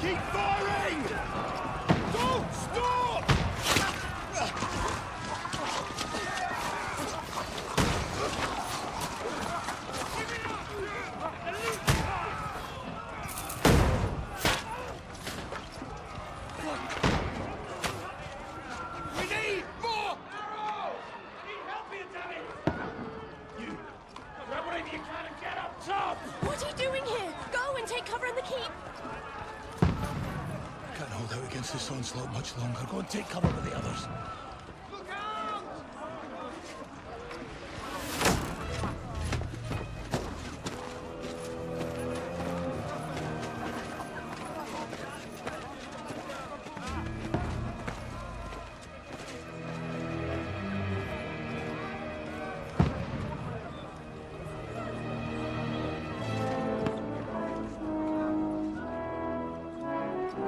Keep firing! Don't stop! We need more! Need help here, damn it! You, grab whatever you can and get up top! What are you doing here? Go and take cover in the keep. Can't hold out against this onslaught much longer. Go and take cover with the others. Look out!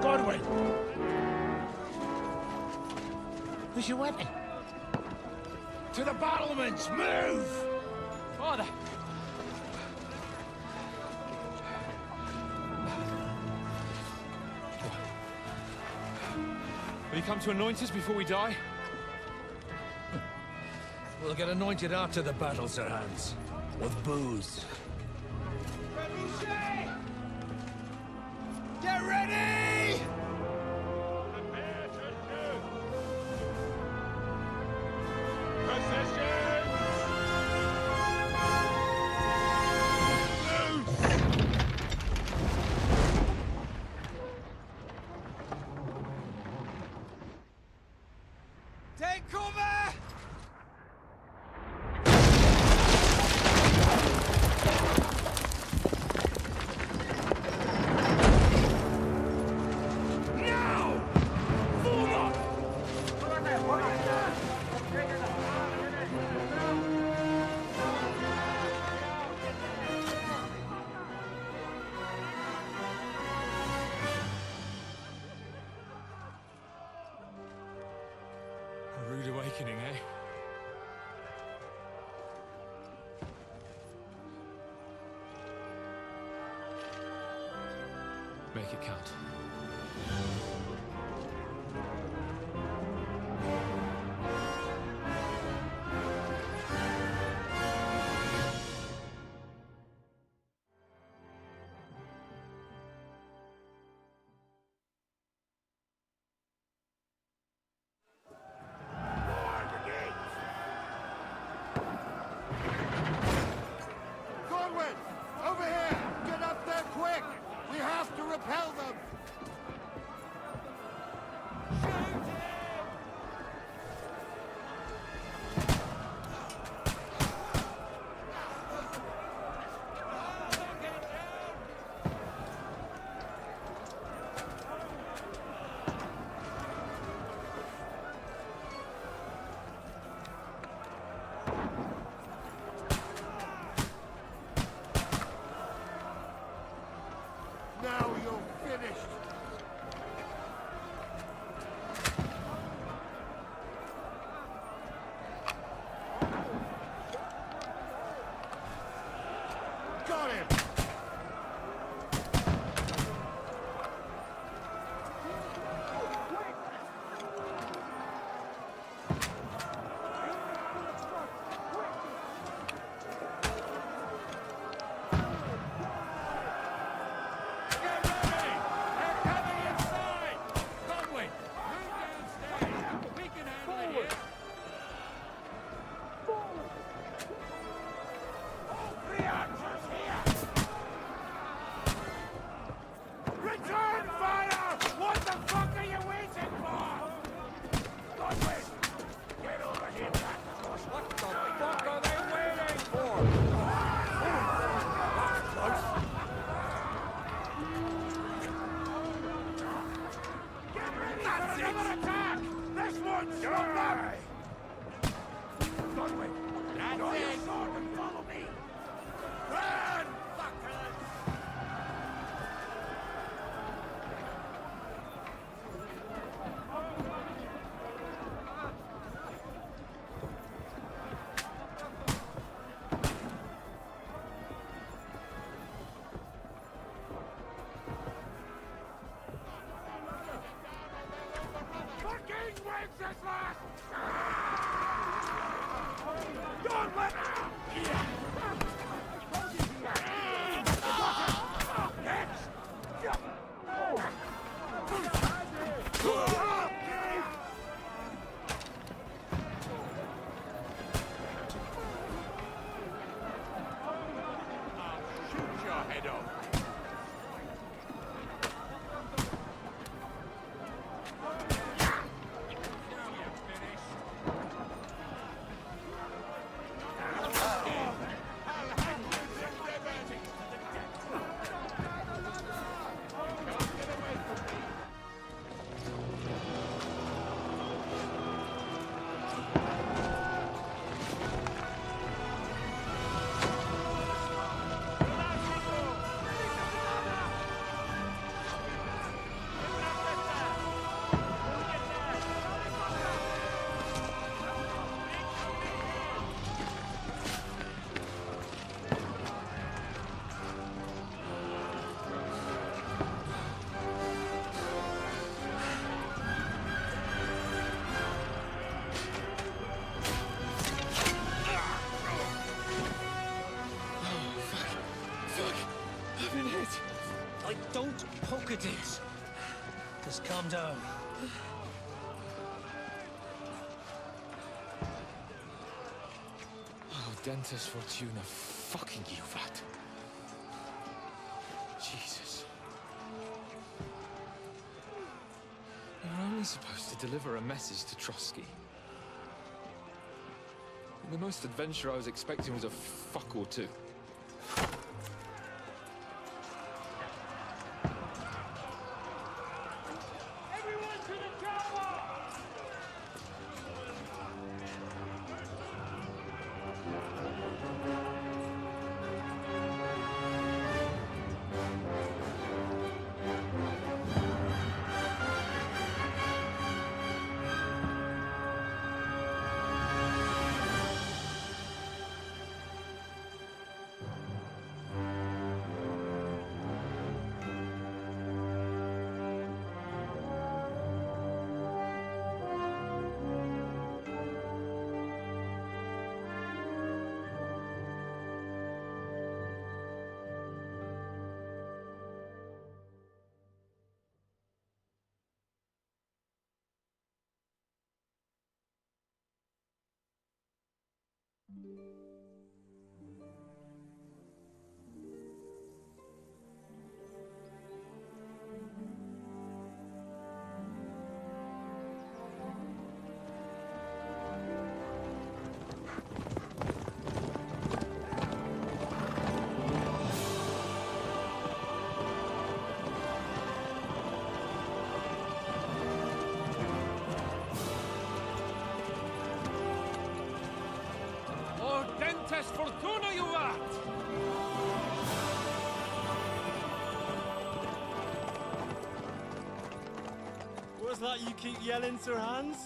Godwin! Where's your weapon? To the battlements! Move! Father! Will you come to anoint us before we die? We'll get anointed after the battles are hands. With booze. Get ready! Prepare to shoot! Position! Take cover! Now! Form up! A rude awakening, eh? Make it count. Godwin! Over here! Get up there quick! We have to repel them! Now you're finished! Got him! Get ready! They're coming inside! Godwin, move downstairs! We can handle it here! All three archers here! Return fire! What the fuck are you waiting for? Godwin, get over here, Blackforce. What the fuck are they waiting for? That's close. Get ready for another attack! This one's yours! Godwin, draw your sword and follow me! Run, fuckers! Hope it is. Just calm down. Oh, Dentes Fortuna, fucking you, that. Jesus. You're only supposed to deliver a message to Trotsky. And the most adventure I was expecting was a fuck or two. Everyone to the tower! Dentes Fortuna, you vat! What's that you keep yelling, Sir Hans?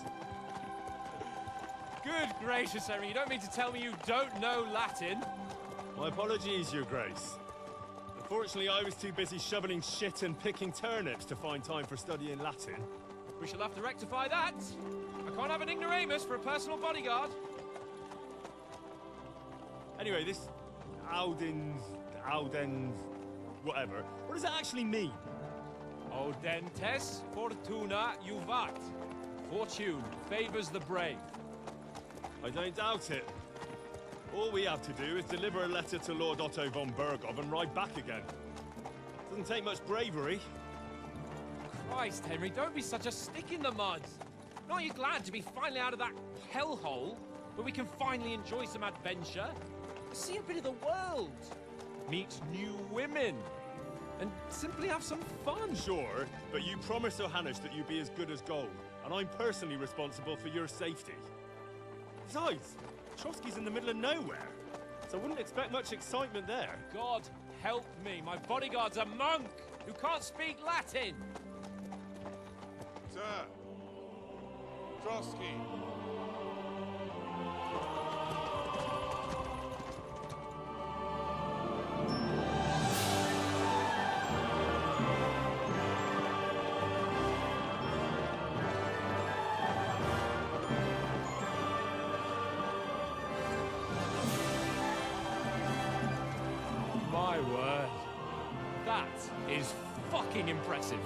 Good gracious, Henry, you don't mean to tell me you don't know Latin? My apologies, Your Grace. Unfortunately, I was too busy shoveling shit and picking turnips to find time for studying Latin. We shall have to rectify that. I can't have an ignoramus for a personal bodyguard. Anyway, this Audens, whatever. What does it actually mean? O Dentes Fortuna Juvat. Fortune favors the brave. I don't doubt it. All we have to do is deliver a letter to Lord Otto von Bergov and ride back again. Doesn't take much bravery. Christ, Henry, don't be such a stick in the mud. Aren't you glad to be finally out of that hellhole where we can finally enjoy some adventure? See a bit of the world, meet new women, and simply have some fun. Sure, but you promised Johannes that you'd be as good as gold, and I'm personally responsible for your safety. Besides, Trotsky's in the middle of nowhere, so I wouldn't expect much excitement there. God help me, my bodyguard's a monk who can't speak Latin. Sir! Trotsky! My word. That is fucking impressive.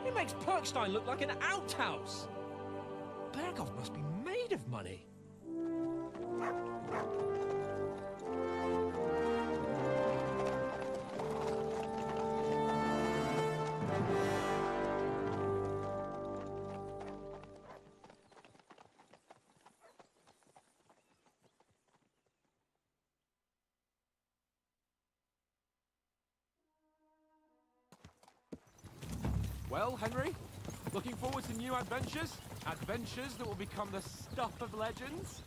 It makes Perkstein look like an outhouse. Bergov must be made of money. Well, Henry, looking forward to new adventures? Adventures that will become the stuff of legends?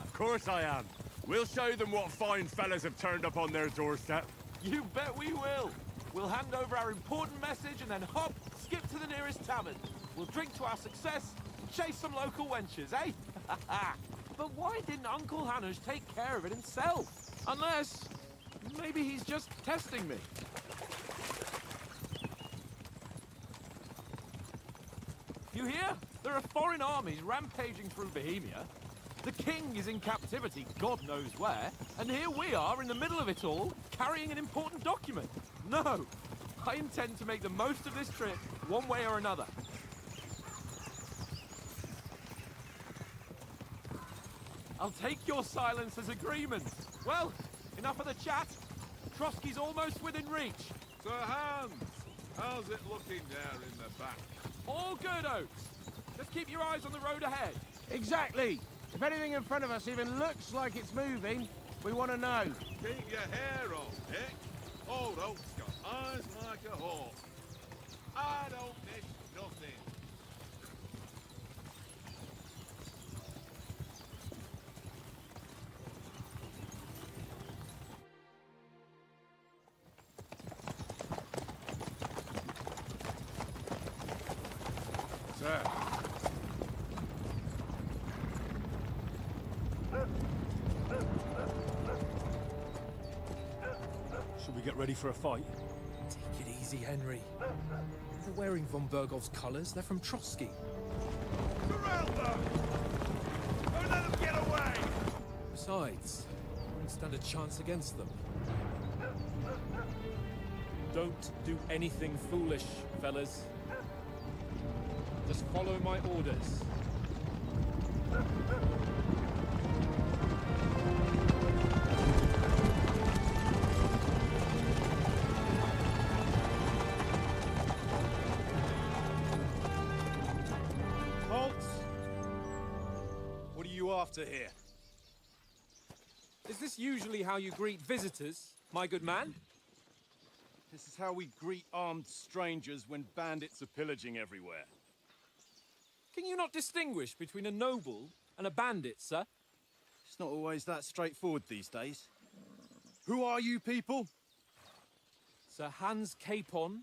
Of course I am. We'll show them what fine fellas have turned up on their doorstep. You bet we will. We'll hand over our important message and then hop, skip to the nearest tavern. We'll drink to our success and chase some local wenches, eh? But why didn't Uncle Hanush take care of it himself? Unless, maybe he's just testing me. You hear? There are foreign armies rampaging through Bohemia. The king is in captivity, God knows where, and here we are in the middle of it all, carrying an important document. No, I intend to make the most of this trip, one way or another. I'll take your silence as agreement. Well, enough of the chat. Trotsky's almost within reach. Sir Hans, how's it looking there in the back? All good, Oaks. Just keep your eyes on the road ahead. Exactly. If anything in front of us even looks like it's moving, we want to know. Keep your hair on, Dick. Old Oak's got eyes like a hawk. I don't miss nothing. Sir. Should we get ready for a fight? Take it easy, Henry. They're wearing von Bergov's colours. They're from Trotsky. Surround them! Don't let them get away! Besides, we wouldn't stand a chance against them. Don't do anything foolish, fellas. Just follow my orders. Halt! What are you after here? Is this usually how you greet visitors, my good man? This is how we greet armed strangers when bandits are pillaging everywhere. Can you not distinguish between a noble and a bandit, sir? It's not always that straightforward these days. Who are you people? Sir Hans Capon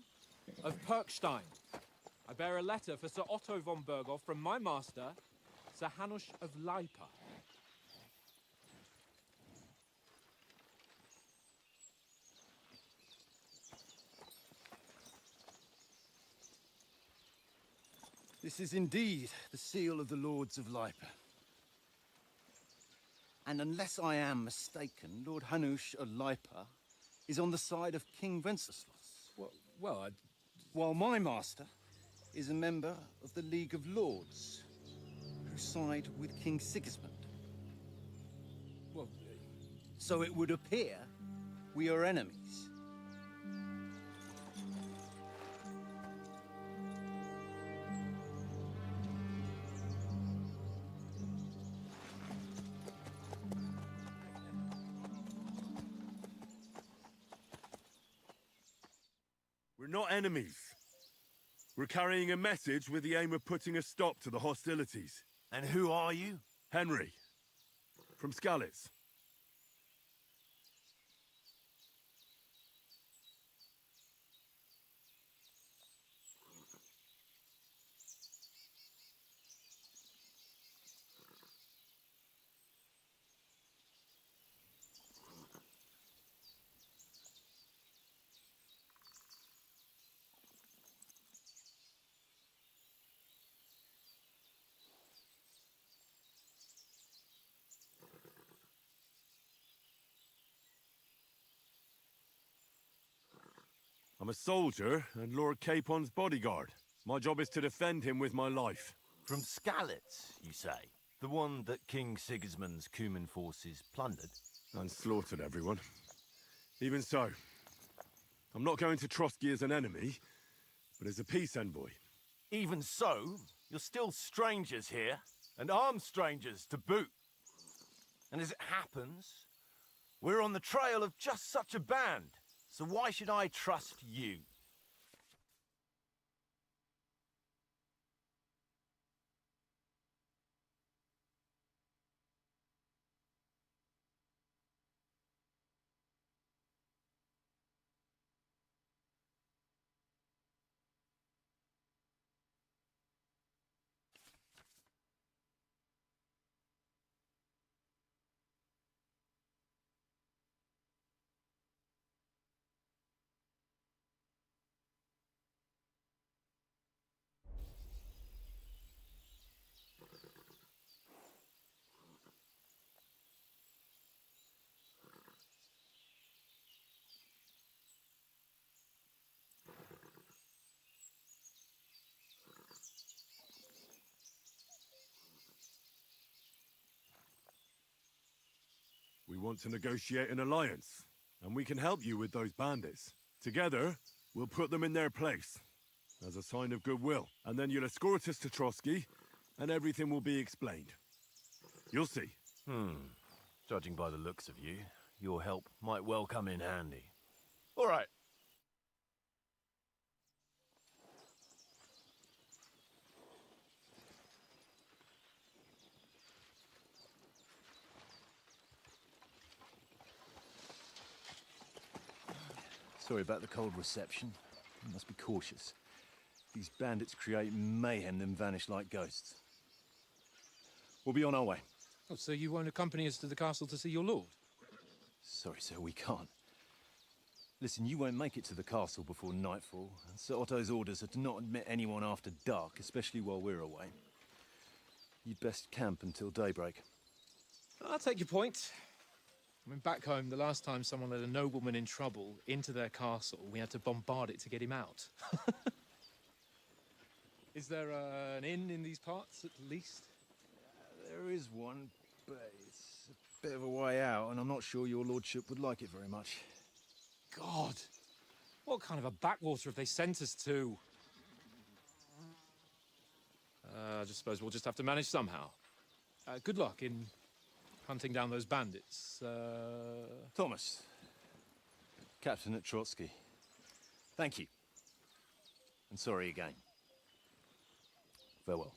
of Perkstein. I bear a letter for Sir Otto von Berghoff from my master, Sir Hanush of Lipa. This is indeed the seal of the Lords of Lipa. And unless I am mistaken, Lord Hanush of Lipa is on the side of King Wenceslas, Well, while my master is a member of the League of Lords, who side with King Sigismund. well, So it would appear we are enemies. We're not enemies. We're carrying a message with the aim of putting a stop to the hostilities. And who are you? Henry, from Skalitz. I'm a soldier and Lord Capon's bodyguard. My job is to defend him with my life. From Skalitz, you say? The one that King Sigismund's Cuman forces plundered? And slaughtered everyone. Even so, I'm not going to Trotsky as an enemy, but as a peace envoy. Even so, you're still strangers here, and armed strangers to boot. And as it happens, we're on the trail of just such a band. So why should I trust you? We want to negotiate an alliance, and we can help you with those bandits. Together, we'll put them in their place, as a sign of goodwill. And then you'll escort us to Trotsky, and everything will be explained. You'll see. Judging by the looks of you, your help might well come in handy. All right. Sorry about the cold reception. You must be cautious. These bandits create mayhem, then vanish like ghosts. We'll be on our way. Oh, so you won't accompany us to the castle to see your lord? Sorry, sir, we can't. Listen, you won't make it to the castle before nightfall, and Sir Otto's orders are to not admit anyone after dark, especially while we're away. You'd best camp until daybreak. I'll take your point. I mean, back home, the last time someone let a nobleman in trouble into their castle, we had to bombard it to get him out. Is there an inn in these parts, at least? There is one, but it's a bit of a way out, and I'm not sure your lordship would like it very much. God! What kind of a backwater have they sent us to? I just suppose we'll just have to manage somehow. Good luck in hunting down those bandits. Thomas, captain at Trotsky. Thank you. And sorry again. Farewell.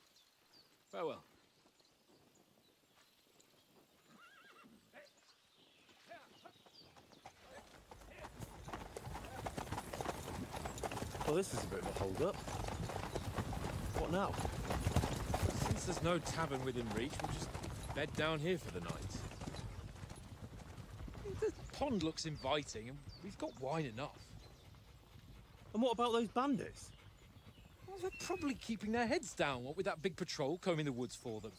Farewell. Well, this is a bit of a hold-up. What now? Since there's no tavern within reach, we'll just bed down here for the night. The pond looks inviting, and we've got wine enough. And what about those bandits? Well, they're probably keeping their heads down, what with that big patrol combing the woods for them.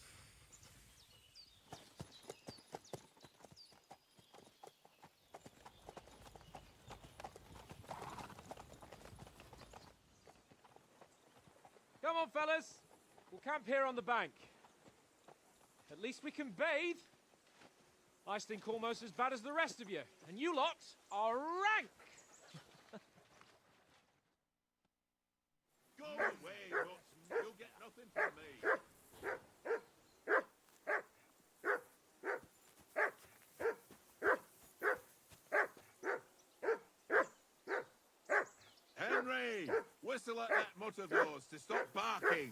Come on, fellas. We'll camp here on the bank. At least we can bathe. I stink almost as bad as the rest of you, and you lot are rank! Go away, Watson. You'll get nothing from me. Henry! Whistle at that mutt of yours to stop barking.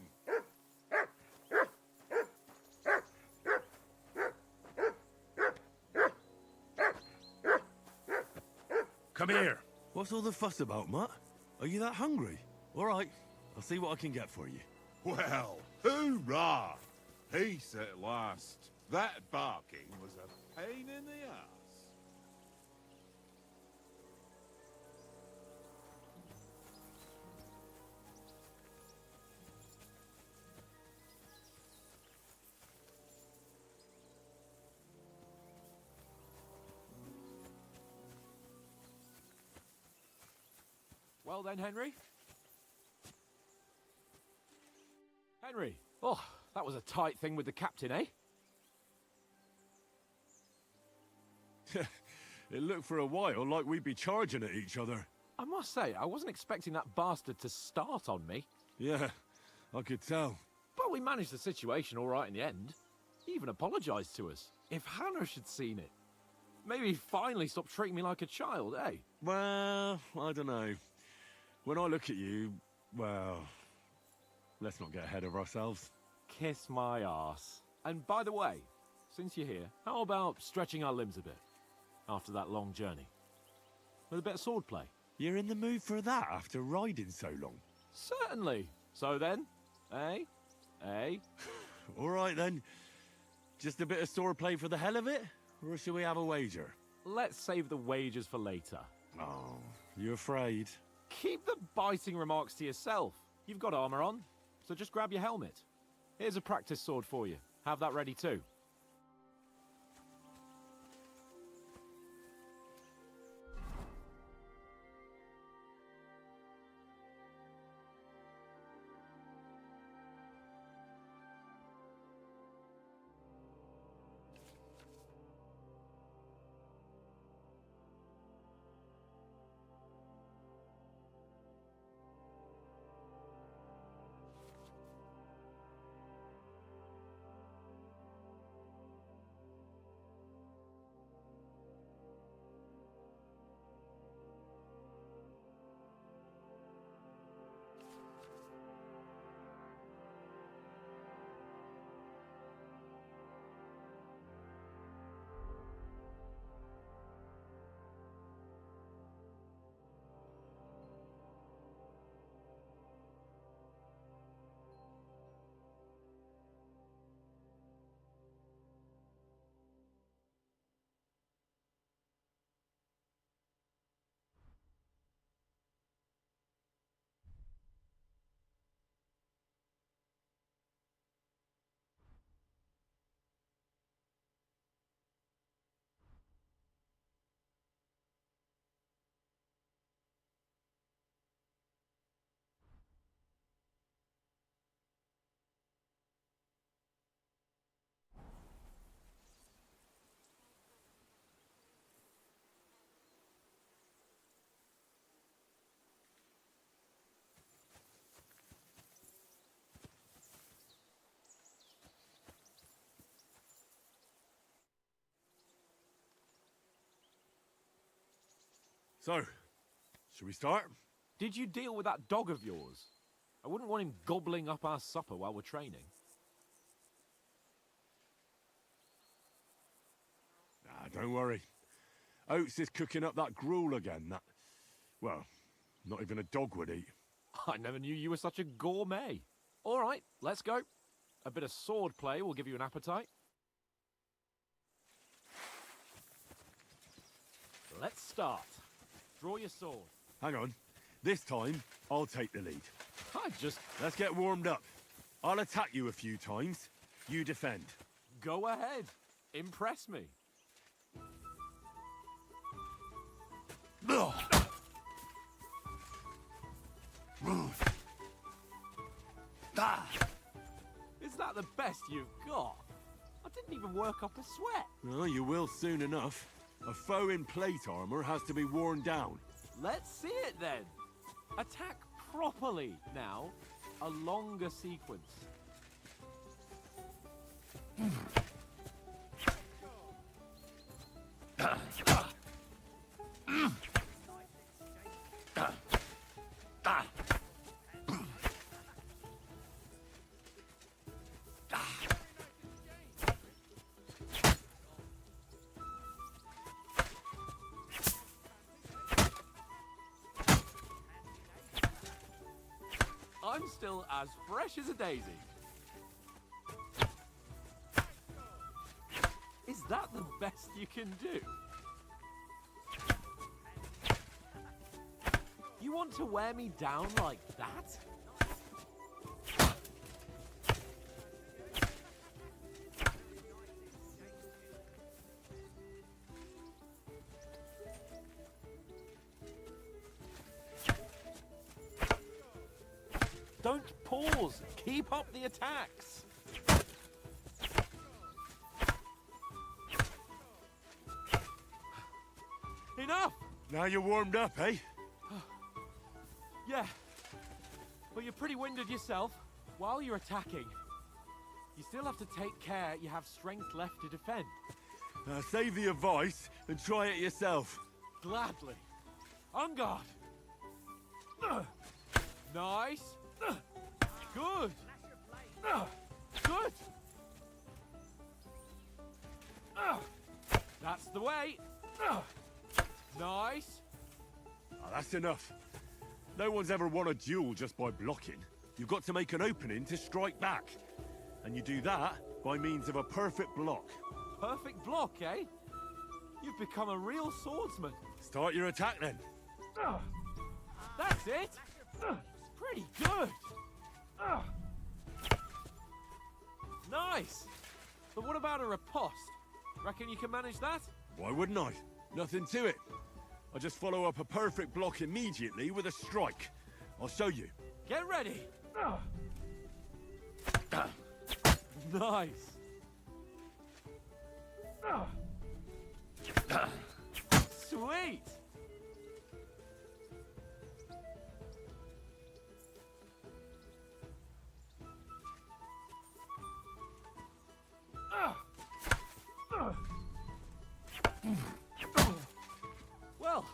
Come here. What's all the fuss about, Mutt? Are you that hungry? All right, I'll see what I can get for you. Well, hoorah! Peace at last. That barking was a pain in the ass. Well then, Henry. Henry. Oh, that was a tight thing with the captain, eh? It looked for a while like we'd be charging at each other. I must say, I wasn't expecting that bastard to start on me. Yeah, I could tell. But we managed the situation all right in the end. He even apologised to us. If Hanush had seen it. Maybe he'd finally stop treating me like a child, eh? Well, I don't know. When I look at you, well, let's not get ahead of ourselves. Kiss my arse. And by the way, since you're here, how about stretching our limbs a bit? After that long journey. With a bit of swordplay. You're in the mood for that after riding so long? Certainly. So then, eh? Eh? All right then. Just a bit of swordplay for the hell of it? Or shall we have a wager? Let's save the wagers for later. Oh, you afraid? Keep the biting remarks to yourself. You've got armor on, so just grab your helmet. Here's a practice sword for you. Have that ready too. So, should we start? Did you deal with that dog of yours? I wouldn't want him gobbling up our supper while we're training. Nah, don't worry. Oates is cooking up that gruel again, that... Well, not even a dog would eat. I never knew you were such a gourmet. All right, let's go. A bit of sword play will give you an appetite. Let's start. Draw your sword. Hang on. This time, I'll take the lead. Let's get warmed up. I'll attack you a few times. You defend. Go ahead. Impress me. Is that the best you've got? I didn't even work up a sweat. Well, you will soon enough. A foe in plate armor has to be worn down. Let's see it then. Attack properly now. A longer sequence. I'm still as fresh as a daisy. Is that the best you can do? You want to wear me down like that? Don't pause. Keep up the attacks. Enough! Now you're warmed up, eh? Yeah. But you're pretty winded yourself. While you're attacking, you still have to take care you have strength left to defend. Save the advice and try it yourself. Gladly. On guard. Nice. Good. Good. That's the way. Nice. That's enough. No one's ever won a duel just by blocking. You've got to make an opening to strike back. And you do that by means of a perfect block. Perfect block, eh? You've become a real swordsman. Start your attack then. That's it. Pretty good. Nice. But what about a riposte? Reckon you can manage that? Why wouldn't I? Nothing to it. I just follow up a perfect block immediately with a strike. I'll show you. Get ready. Nice. Sweet. Well,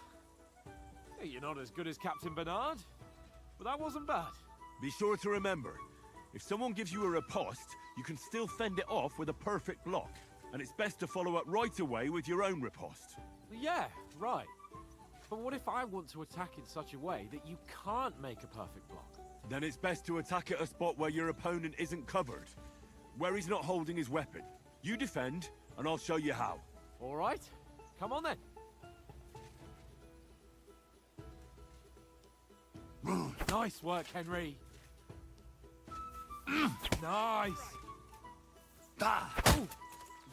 hey, you're not as good as Captain Bernard, but that wasn't bad. Be sure to remember, if someone gives you a riposte, you can still fend it off with a perfect block. And it's best to follow up right away with your own riposte. Yeah, right. But what if I want to attack in such a way that you can't make a perfect block? Then it's best to attack at a spot where your opponent isn't covered. Where he's not holding his weapon. You defend, and I'll show you how. All right. Come on then. Nice work, Henry. Nice. Oh,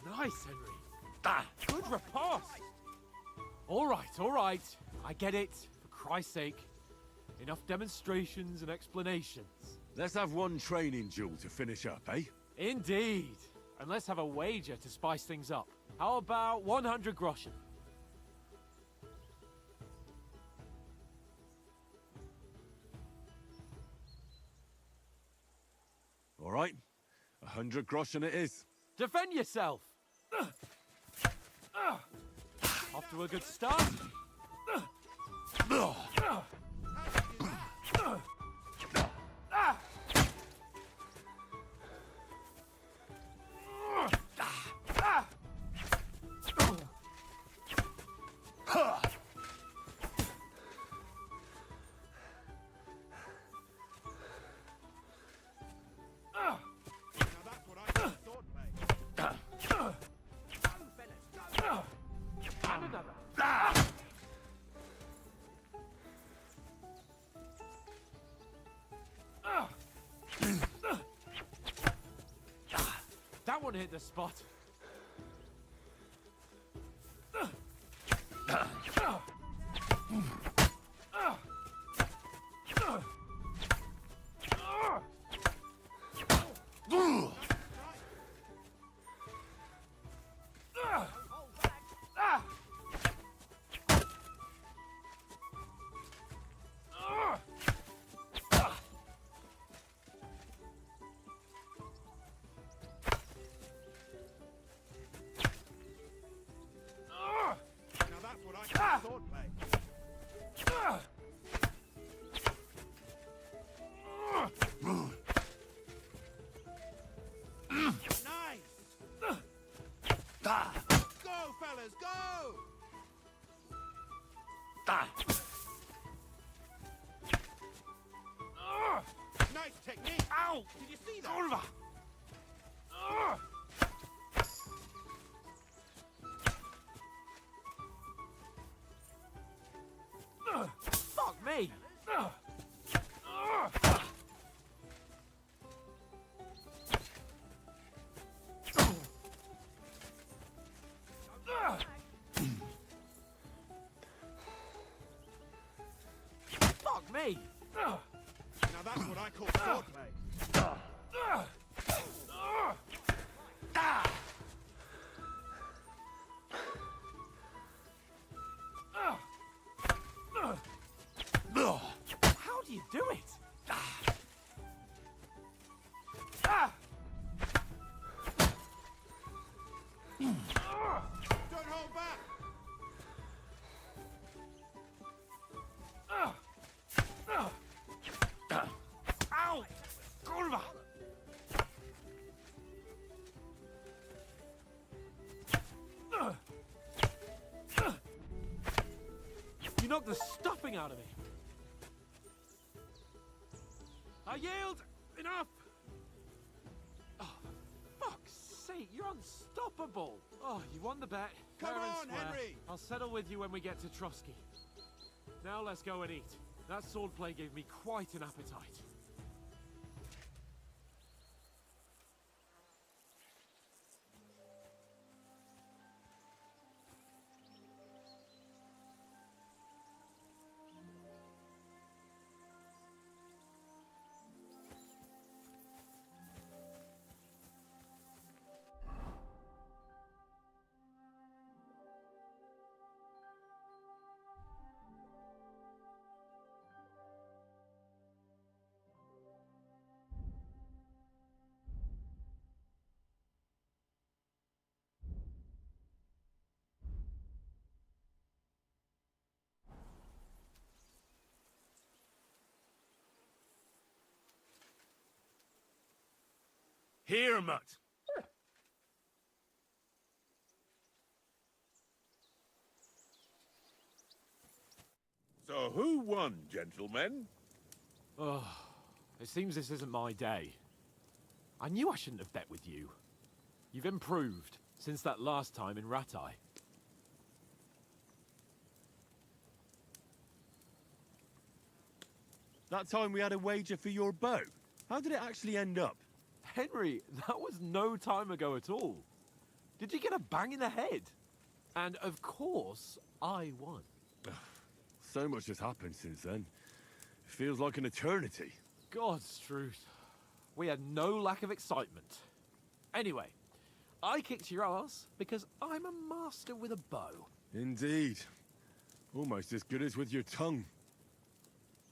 nice, Henry. Good riposte. All right. I get it. For Christ's sake. Enough demonstrations and explanations. Let's have one training duel to finish up, eh? Indeed. And let's have a wager to spice things up. How about 100 groschen? All right. 100 groschen it is. Defend yourself! Off to a good start. That one hit the spot. Fuck me! Fuck me! Now that's what I call swordplay. How do you do it? Don't hold back. Ow! Kurwa! You knocked the stuffing out of me. I yield! Enough! Oh, for fuck's sake, you're unstoppable! Oh, you won the bet. Come Fair and on, square. Henry! I'll settle with you when we get to Trotsky. Now let's go and eat. That swordplay gave me quite an appetite. Here, mutt. So who won, gentlemen? Oh, it seems this isn't my day. I knew I shouldn't have bet with you. You've improved since that last time in Ratai. That time we had a wager for your bow. How did it actually end up? Henry, that was no time ago at all. Did you get a bang in the head? And of course, I won. So much has happened since then. It feels like an eternity. God's truth. We had no lack of excitement. Anyway, I kicked your ass because I'm a master with a bow. Indeed. Almost as good as with your tongue.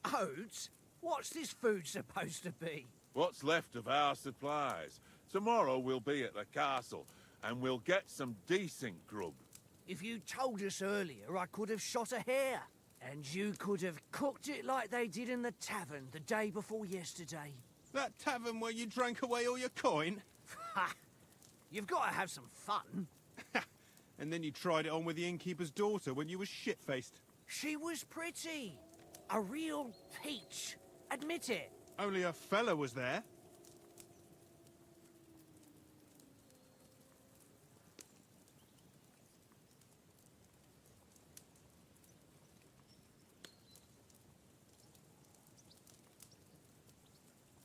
Oats? What's this food supposed to be? What's left of our supplies? Tomorrow we'll be at the castle, and we'll get some decent grub. If you told us earlier, I could have shot a hare. And you could have cooked it like they did in the tavern the day before yesterday. That tavern where you drank away all your coin? Ha! You've got to have some fun. And then you tried it on with the innkeeper's daughter when you were shit-faced. She was pretty. A real peach. Admit it. Only a fella was there.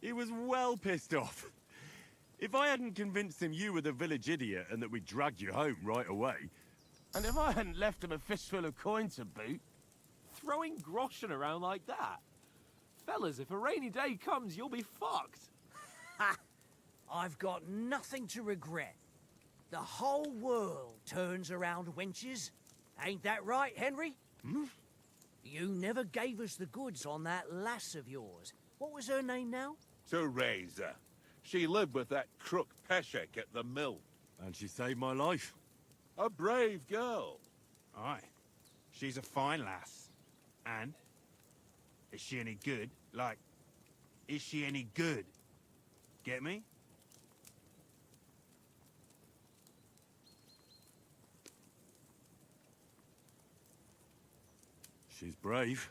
He was well pissed off. If I hadn't convinced him you were the village idiot and that we dragged you home right away... And if I hadn't left him a fistful of coin to boot... Throwing groschen around like that? Fellas, if a rainy day comes, you'll be fucked. Ha! I've got nothing to regret. The whole world turns around wenches. Ain't that right, Henry? Hmm? You never gave us the goods on that lass of yours. What was her name now? Teresa. She lived with that crook Peshek at the mill. And she saved my life. A brave girl. Aye. She's a fine lass. And? Is she any good? Like, is she any good? Get me? She's brave.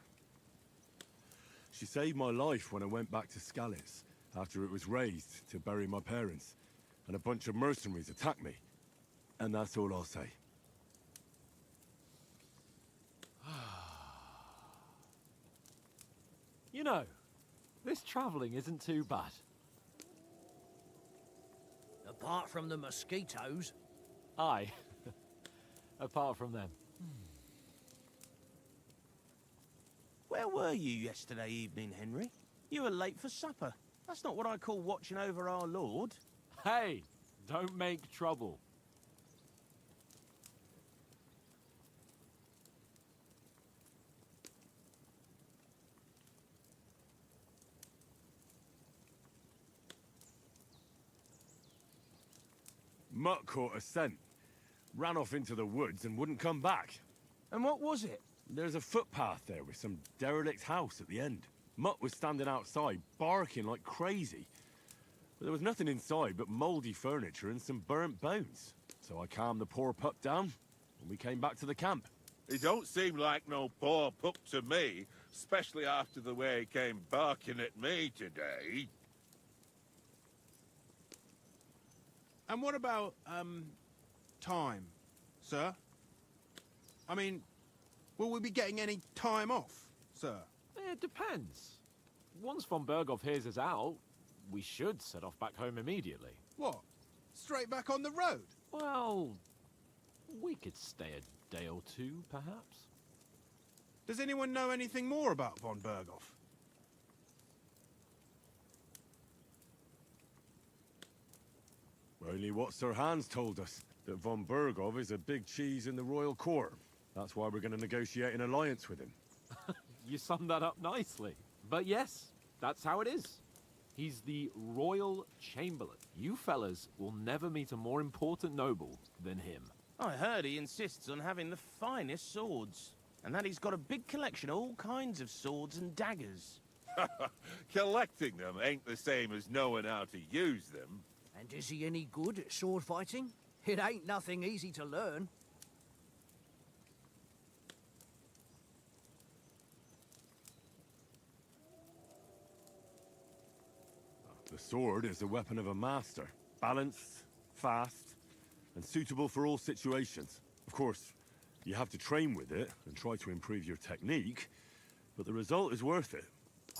She saved my life when I went back to Scallis after it was raised to bury my parents, and a bunch of mercenaries attacked me. And that's all I'll say. You know, this travelling isn't too bad. Apart from the mosquitoes. Aye. Apart from them. Where were you yesterday evening, Henry? You were late for supper. That's not what I call watching over our Lord. Hey, don't make trouble. Mutt caught a scent, ran off into the woods and wouldn't come back. And what was it? There's a footpath there with some derelict house at the end. Mutt was standing outside, barking like crazy. But there was nothing inside but mouldy furniture and some burnt bones. So I calmed the poor pup down, and we came back to the camp. He don't seem like no poor pup to me, especially after the way he came barking at me today. And what about, time, sir? I mean, will we be getting any time off, sir? It depends. Once von Berghoff hears us out, we should set off back home immediately. What? Straight back on the road? Well, we could stay a day or two, perhaps. Does anyone know anything more about von Berghoff? Only what Sir Hans told us, that von Berghoff is a big cheese in the royal court. That's why we're going to negotiate an alliance with him. You summed that up nicely. But yes, that's how it is. He's the Royal Chamberlain. You fellas will never meet a more important noble than him. I heard he insists on having the finest swords, and that he's got a big collection of all kinds of swords and daggers. Collecting them ain't the same as knowing how to use them. And is he any good at sword fighting? It ain't nothing easy to learn. The sword is the weapon of a master. Balanced, fast, and suitable for all situations. Of course, you have to train with it and try to improve your technique, but the result is worth it.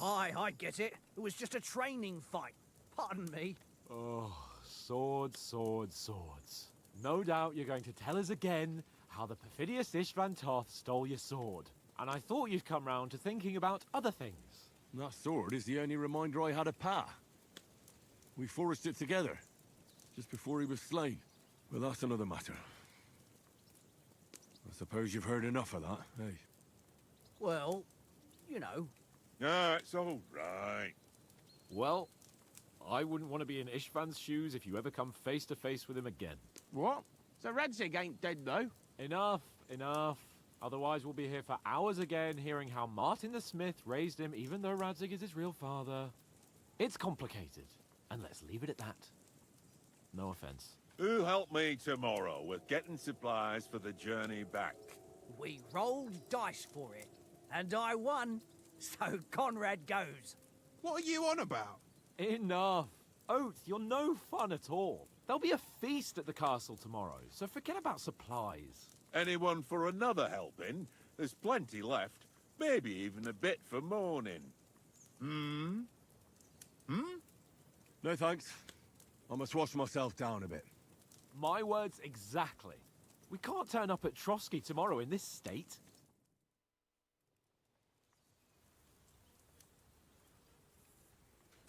Aye, I get it. It was just a training fight. Pardon me. Oh, swords, swords, swords. No doubt you're going to tell us again how the perfidious Istvan Toth stole your sword. And I thought you'd come round to thinking about other things. That sword is the only reminder I had of Pa. We forged it together, just before he was slain. But that's another matter. I suppose you've heard enough of that, eh? Well, you know. No, it's all right. Well, I wouldn't want to be in Istvan's shoes if you ever come face to face with him again. What? So Radzig ain't dead, though? Enough, enough. Otherwise, we'll be here for hours again, hearing how Martin the Smith raised him, even though Radzig is his real father. It's complicated, and let's leave it at that. No offense. Who help me tomorrow with getting supplies for the journey back? We rolled dice for it, and I won, so Conrad goes. What are you on about? Enough. Oath, you're no fun at all. There'll be a feast at the castle tomorrow, so forget about supplies. Anyone for another helping? There's plenty left. Maybe even a bit for morning. Hmm? No thanks. I must wash myself down a bit. My words exactly. We can't turn up at Trotsky tomorrow in this state.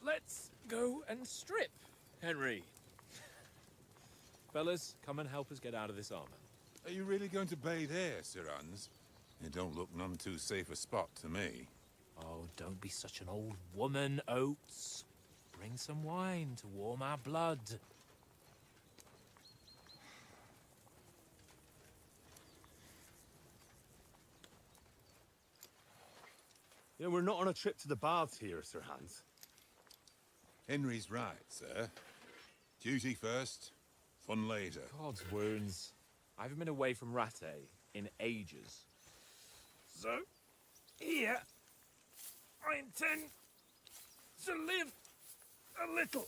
Let's go and strip, Henry. Fellas, come and help us get out of this armor. Are you really going to bathe here, Sir Hans? It don't look none too safe a spot to me. Oh, don't be such an old woman, Oates. Bring some wine to warm our blood. You know, we're not on a trip to the baths here, Sir Hans. Henry's right, sir. Duty first, fun later. God's wounds. I haven't been away from Ratte in ages. So, here, I intend to live a little.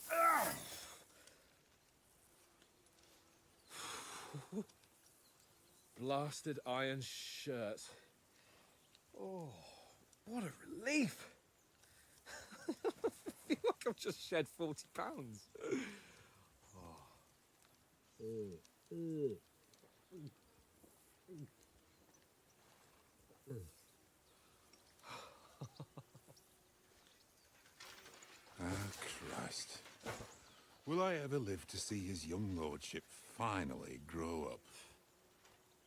Blasted iron shirt. Oh, what a relief. I feel like I've just shed 40 pounds. Christ. Will I ever live to see his young lordship finally grow up?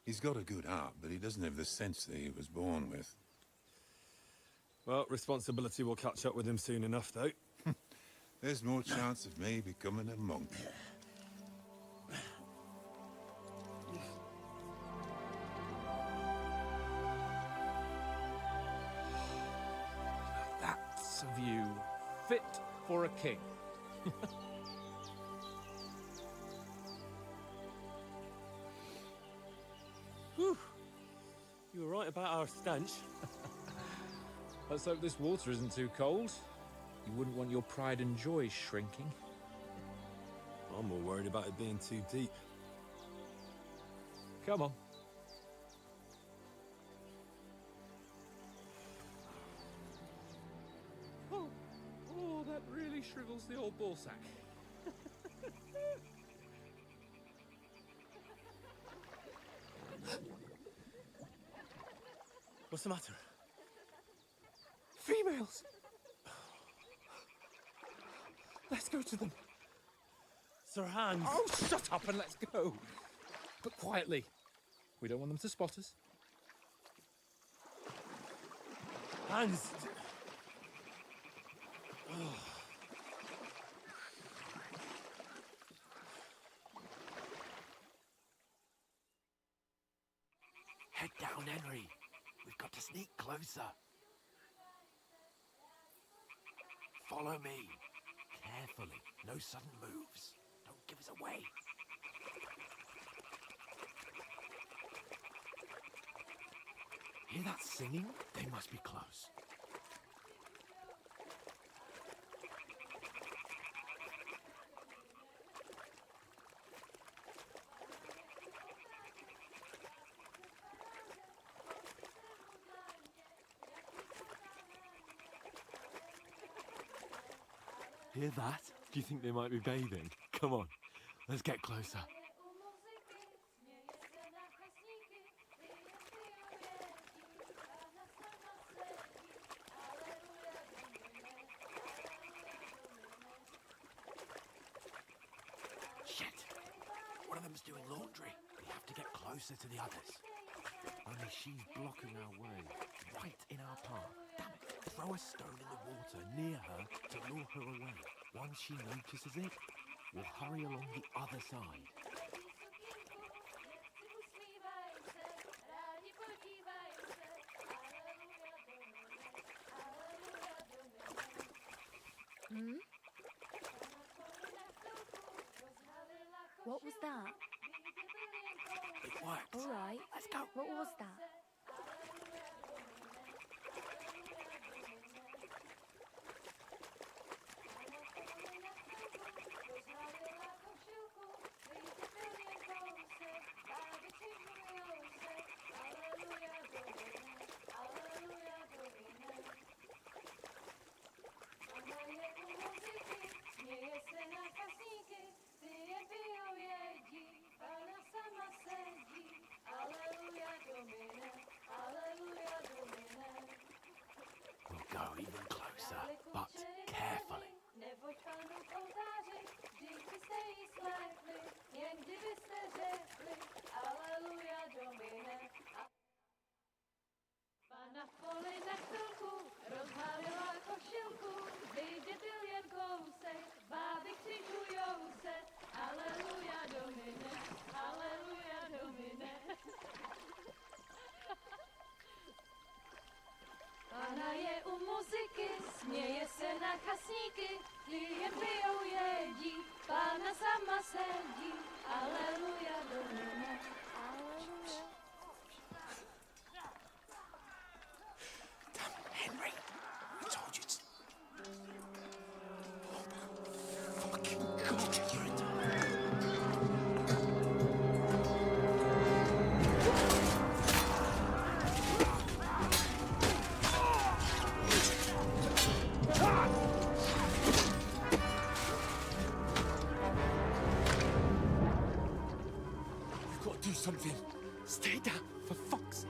He's got a good heart, but he doesn't have the sense that he was born with. Well, responsibility will catch up with him soon enough, though. There's more chance of me becoming a monk. That's a view fit for a king. Whew. You were right about our stench. Let's hope this water isn't too cold. You wouldn't want your pride and joy shrinking. I'm more worried about it being too deep. Come on. Oh, that really shrivels the old ball sack. What's the matter? Females! Let's go to them. Sir Hans! Oh, shut up and let's go. But quietly. We don't want them to spot us. Hans! Head down, Henry. We've got to sneak closer. Follow me. Carefully. No sudden moves. Don't give us away. Hear that singing? They must be close. Hear that? Do you think they might be bathing? Come on, let's get closer. Shit! One of them's doing laundry. We have to get closer to the others. Only she's blocking our way, right in our path. Damn it! Throw a stone in the water near her to lure her away. Once she notices it, we'll hurry along the other side. even closer, but carefully. Na poli na chvilku rozhalila košilku, vydětil jen kousek, báby křičujou se, aleluja domine, aleluja domine. Pána je u muziky, směje se na chasníky, ty jen pijou jedí, pána sama sedí, aleluja domine, aleluja. Henry, I told you to... Fucking God, you're a You've got to do something. Stay down, for fuck's sake.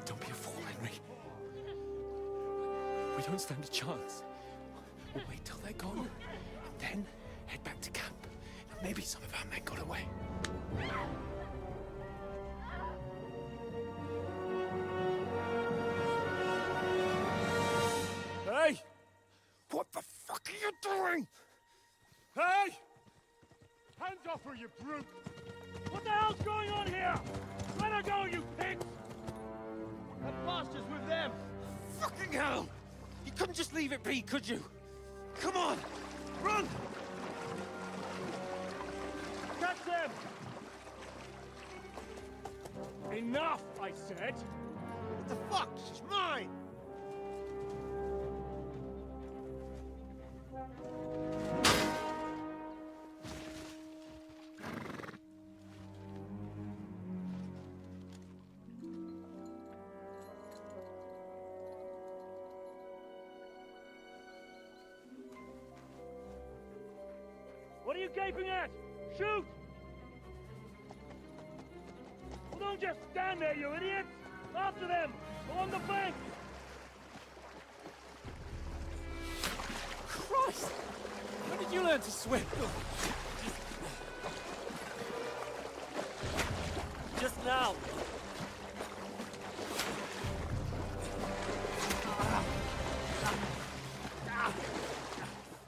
Don't be a fool, Henry. We don't stand a chance. We'll wait till they're gone, and then head back to camp. Maybe some of our men got away. Hey! What the fuck are you doing? Hey! Hands off her, you brute! What the hell's going on here? Let her go, you pigs! That bastard's with them! Fucking hell! You couldn't just leave it be, could you? Come on! Run! Catch them! Enough, I said! What the fuck? She's mine! What are you gaping at? Shoot! Well, don't just stand there, you idiots! After them! Along the bank! Christ! When did you learn to swim? Just now!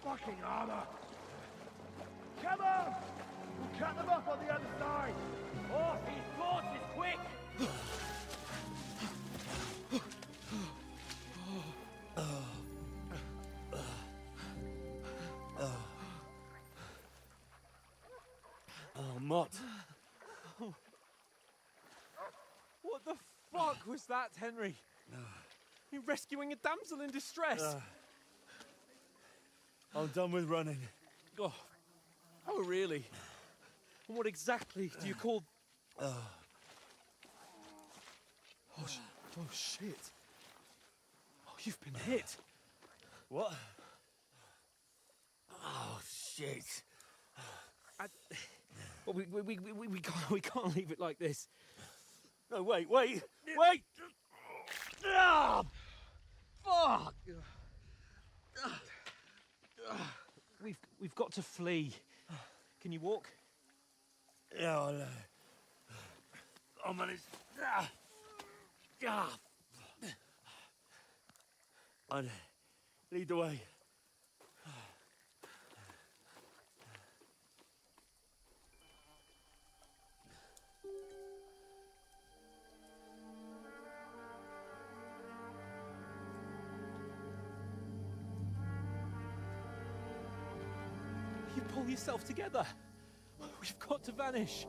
Fucking armor! Come on! We'll cut them off on the other side! Oh, these torches, quick! Oh, Mott. What the fuck was that, Henry? You're rescuing a damsel in distress. I'm done with running. Oh, really? And what exactly do you call... Oh, shit. Oh, you've been hit. What? Oh, shit. Well, we can't leave it like this. No, wait! Ah! Fuck! We've got to flee. Can you walk? Yeah, I'll manage. I'd lead the way. You pull yourself together. We've got to vanish.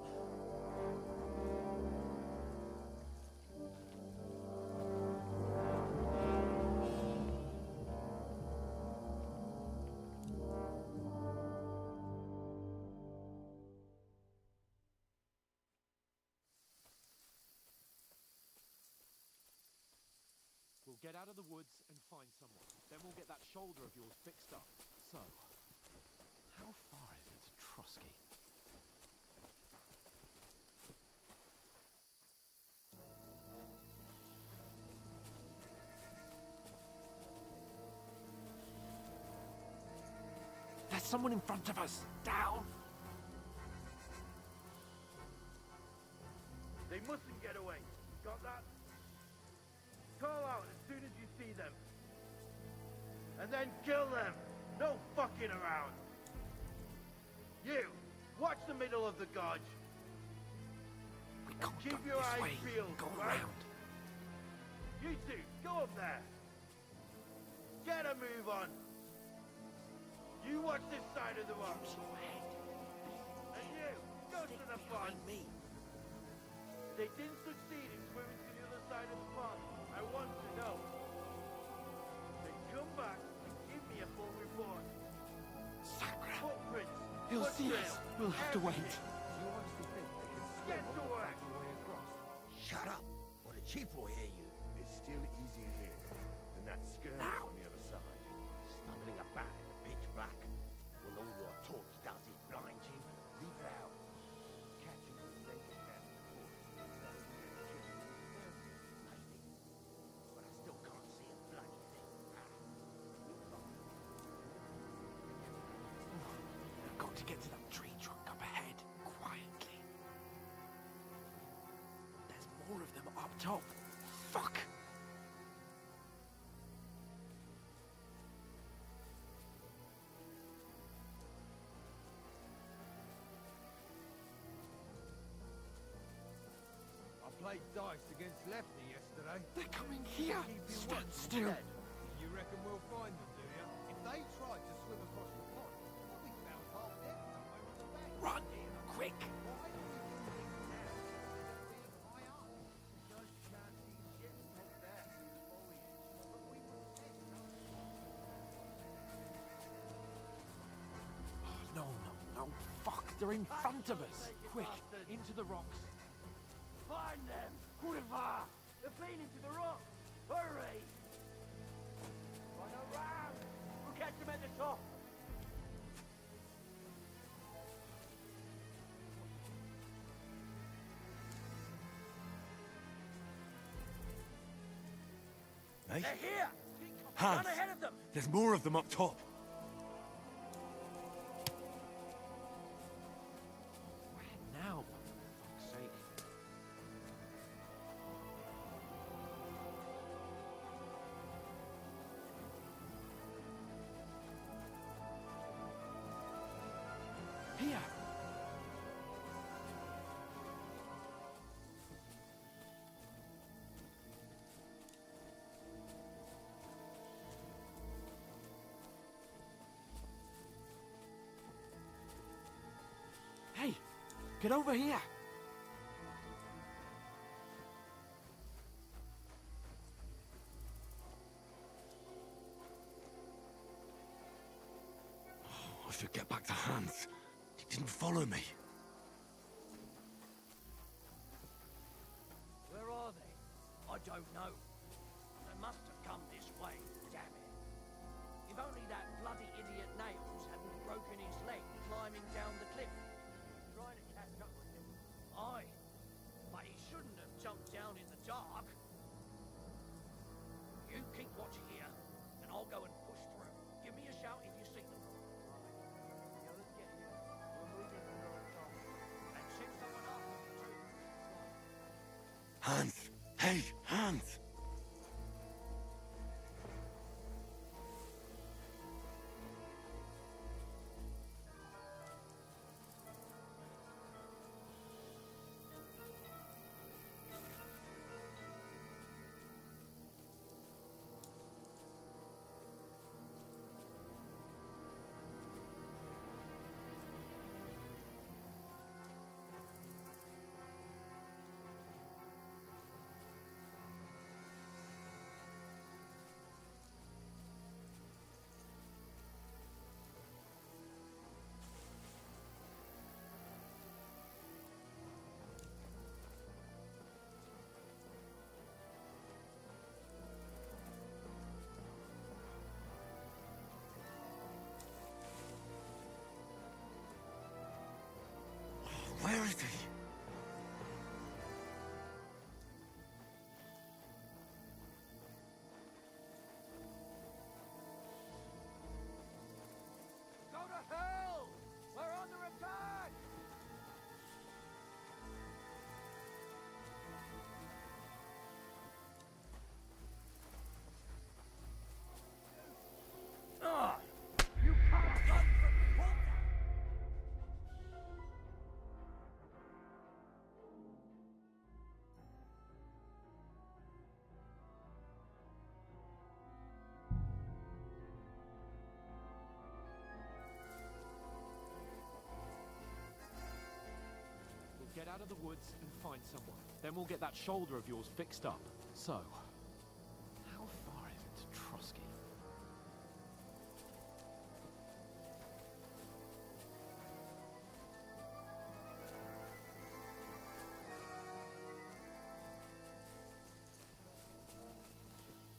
We'll get out of the woods and find someone. Then we'll get that shoulder of yours fixed up. So, how far is it to Trotsky? There's someone in front of us! Down! They mustn't get away. Got that? Call out as soon as you see them. And then kill them! No fucking around! You! Watch the middle of the gorge! We can't Keep go your this eyes way. peeled, Go right? around. You two, go up there! Get a move on! You watch this side of the rock! And you, go to the pond! Me. They didn't succeed in swimming to the other side of the pond. I want to know. Then come back and give me a full report. Sacre! Footprints. He'll see foottrails, us. We'll have to wait. everything. You honestly think they can swim Get on to the work. back way across? Shut up, or the chief will hear you. It's still easier here than that skirmish on the other side. Stumbling about in the pitch black. Will all your torch does is blind you? Leave it out. Catching you naked man before. Maybe. But I still can't see a bloody thing. We've got to get to that tree trunk up ahead, quietly. There's more of them up top. Fuck! I played dice against Lefty yesterday. They're coming here! Stand still! You reckon we'll find them, do you? If they tried to swim across the pond, they'll be found half dead somewhere on the bank. Run! Quick! Why do you think now? High up. Just can't see shit from there. But we will take No, no, no. Fuck! They're in front of us! Quick! Into the rocks! Find them! Kurva! They're playing into the rock! Hurry! Run around! We'll catch them at the top! Hey? They're here! Hans! Run ahead of them! There's more of them up top. Where now? For fuck's sake. Here! Hey! Get over here! I should get back to Hans. He didn't follow me. Where are they? I don't know. They must have come this way, damn it. If only that bloody idiot Nails hadn't broken his leg climbing down the cliff. Trying to catch up with him. Aye. But he shouldn't have jumped down in the dark. You keep watch here, and I'll go and push through. Give me a shout if you see them. The others get here. We'll move in from the top. And send someone after me too. Hans! Hey, Hans! out of the woods and find someone. Then we'll get that shoulder of yours fixed up. So, how far is it to Trotsky?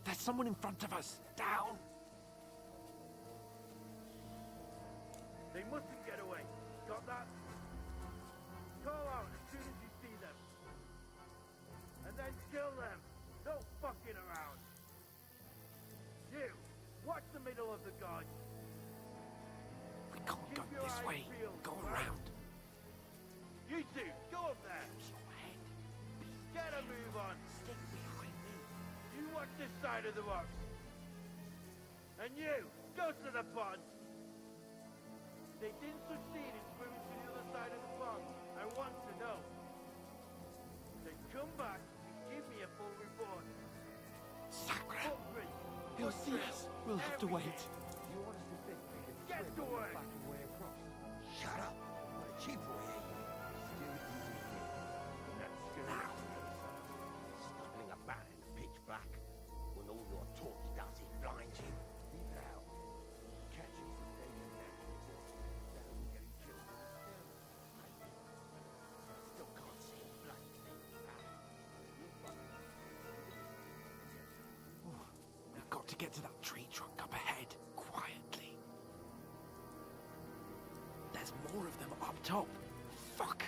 There's someone in front of us! Down! They mustn't get away. Got that? Call out as soon as you see them. And then kill them. No fucking around. You, watch the middle of the guard. We can't Keep go your this eyes way. peeled, Go right? around. You two, go up there. Your head. Get a move on. Stick behind me. You watch this side of the rocks. And you, go to the pond. They didn't succeed in swimming to the other side of the pond. I want to know. Then come back and give me a full report. Sacre! Footprint, He'll see footprint, us. We'll have to wait. You honestly think we can get to work? Shut up. What a cheap way. Still easy here. That's good. Now. Stumbling about in the pitch black when all your talk does is blind you. Leave it out. Catch you some days and then better than getting killed in a stand. I still can't see a bloody thing. We've got to get to that tree trunk up ahead, quietly. There's more of them up top. Fuck!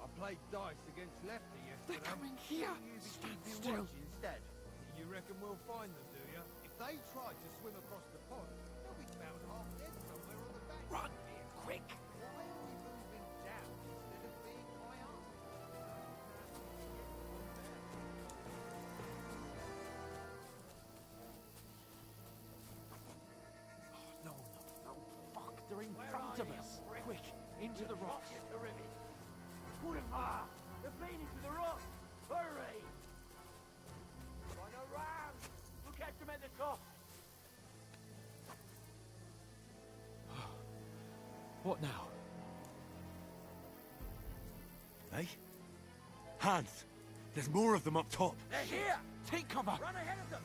I played dice against Lefty yesterday. They're coming here! Stand still! Instead. You reckon we'll find them, do you? If they try to swim across the pond, they'll be found half dead somewhere on the back. Run! Quick! Why are we moving down instead of being high up? No, fuck, they're in Where front are of you, us! prick? Quick, into the rocks! The rivet. Put him ah! They're playing into the rock! Hurry! Run around! We'll catch them at the top! What now? Hey? Hans! There's more of them up top! They're here! Take cover! Run ahead of them!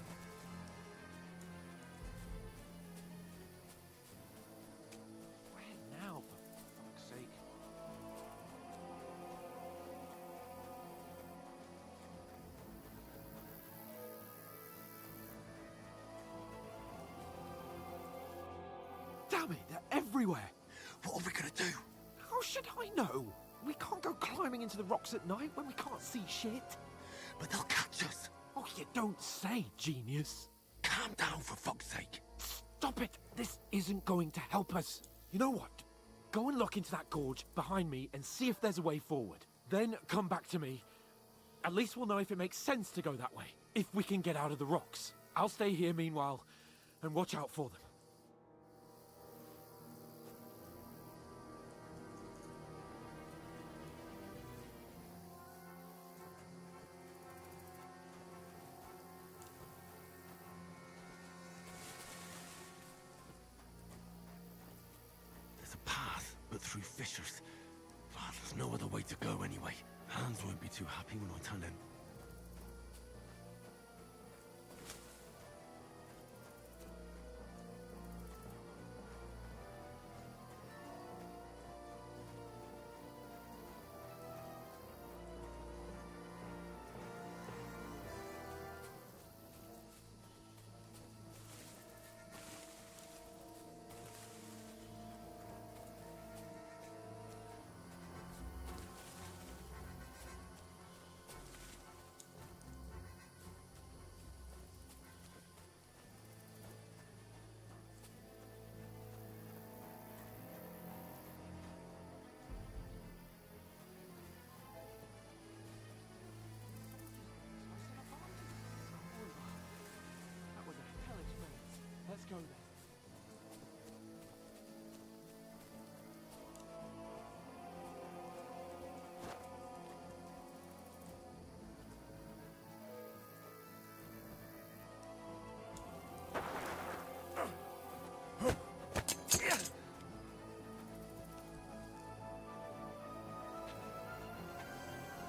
Where now, for fuck's sake? Damn it, they're everywhere! What are we gonna do? How should I know? We can't go climbing into the rocks at night when we can't see shit. But they'll catch us! Oh, you don't say, genius. Calm down, for fuck's sake! Stop it! This isn't going to help us. You know what? Go and look into that gorge behind me and see if there's a way forward. Then come back to me. At least we'll know if it makes sense to go that way. If we can get out of the rocks. I'll stay here meanwhile and watch out for them. There's a path, but through fissures. Ah, there's no other way to go anyway. Hans won't be too happy when I tell him.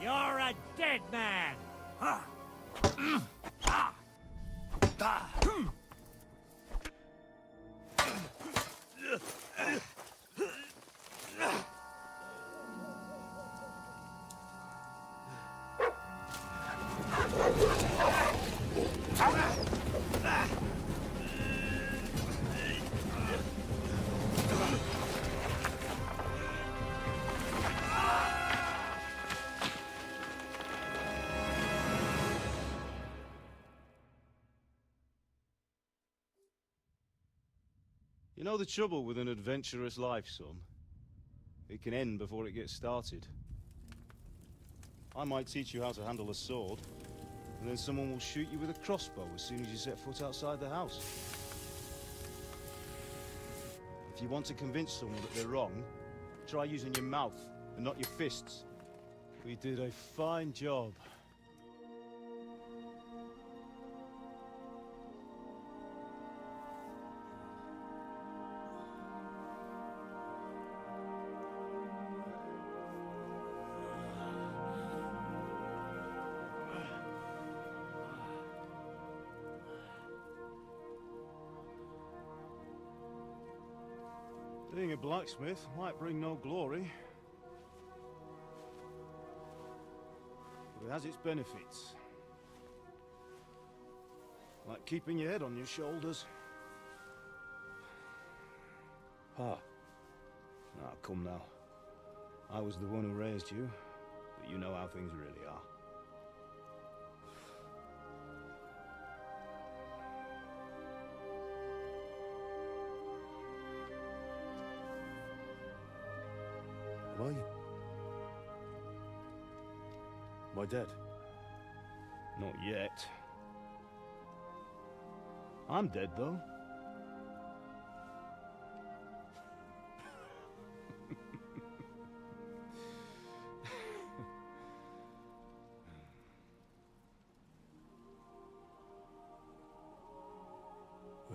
You're a dead man! You know the trouble with an adventurous life, son? It can end before it gets started. I might teach you how to handle a sword, and then someone will shoot you with a crossbow as soon as you set foot outside the house. If you want to convince someone that they're wrong, try using your mouth and not your fists. We did a fine job. Being a blacksmith might bring no glory, but it has its benefits. Like keeping your head on your shoulders. Pa. Ah, come now. I was the one who raised you, but you know how things really are. Am I dead? Not yet. I'm dead, though.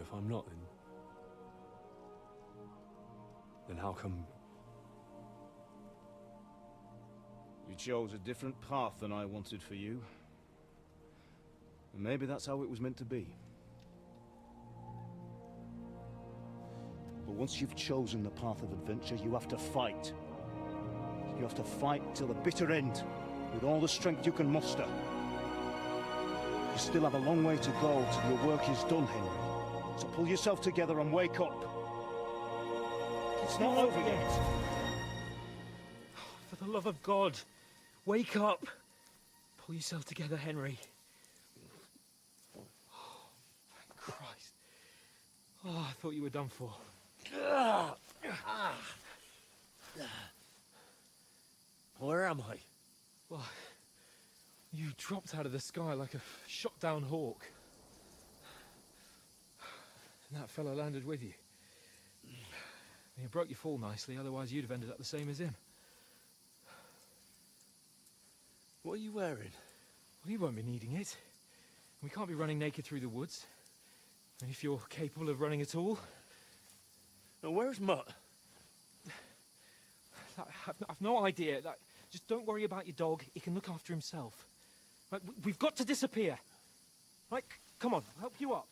If I'm not, then how come... You chose a different path than I wanted for you. And maybe that's how it was meant to be. But once you've chosen the path of adventure, you have to fight. You have to fight till the bitter end, with all the strength you can muster. You still have a long way to go till your work is done, Henry. So pull yourself together and wake up. It's not over yet. For the love of God, wake up. Pull yourself together, Henry. Oh, thank Christ. Oh, I thought you were done for. Where am I? Well, you dropped out of the sky like a shot-down hawk. And that fella landed with you. You broke your fall nicely, otherwise you'd have ended up the same as him. What are you wearing? Well, you won't be needing it. We can't be running naked through the woods. And if you're capable of running at all... Now, where's Mutt? I've no idea. Just don't worry about your dog. He can look after himself. Right, we've got to disappear. Right, come on, I'll help you up.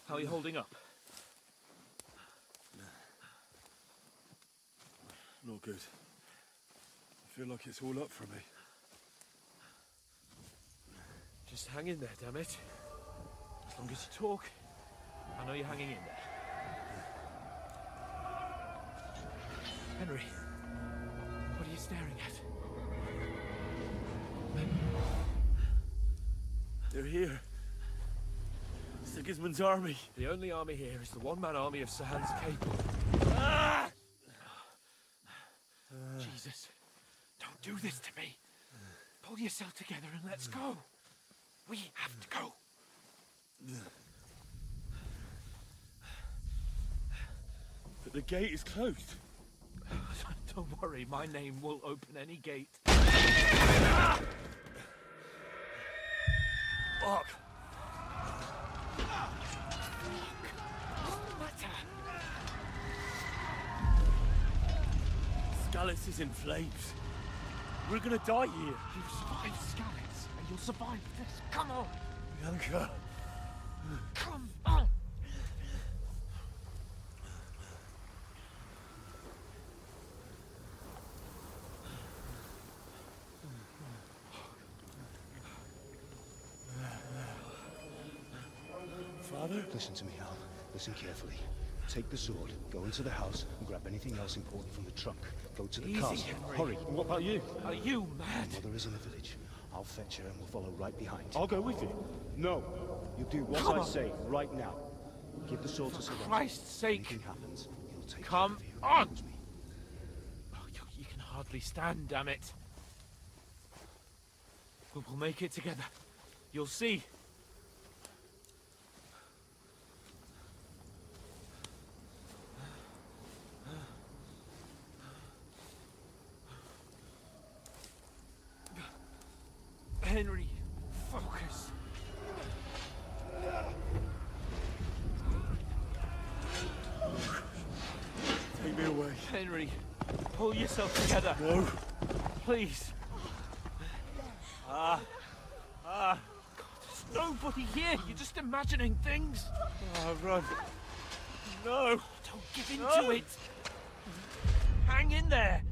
How are you holding up? Not good. I feel like it's all up for me. Just hang in there, damn it. As long as you talk, I know you're hanging in there. Henry, what are you staring at? They're here. Sigismund's army. The only army here is the one-man army of Sir Hans Capel. Ah! Jesus, don't do this to me. Pull yourself together and let's go. We have to go. The gate is closed. Don't worry, my name will open any gate. Fuck! Scallis is in flames. We're gonna die here. You survived Scallis, and you'll survive this. Come on! Bianca. Come on! Father? Listen to me, Al. Listen carefully. Take the sword, go into the house, and grab anything else important from the trunk. Go to the Easy, castle. Henry. Hurry. And what about you? Are you mad? Mother is in the village. I'll fetch her and we'll follow right behind. I'll go with you. No. You do what Come I on. say right now. Give the sword to For someone. Christ's sake! Anything happens, he'll take Come care of you. on! Promise me. Oh, you can hardly stand, damn it. We'll make it together. You'll see. Henry, focus. Take me away. Henry, pull yourself together. No. Please. God, there's nobody here. You're just imagining things. Run. No. Don't give in to it. Hang in there.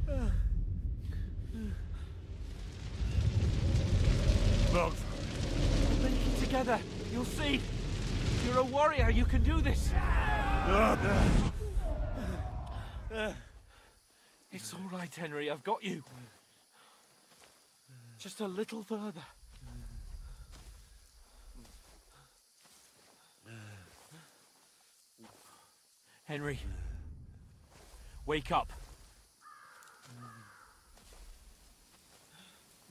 Mount. Make it together. You'll see. You're a warrior. You can do this. It's all right, Henry. I've got you. Just a little further. Henry, wake up.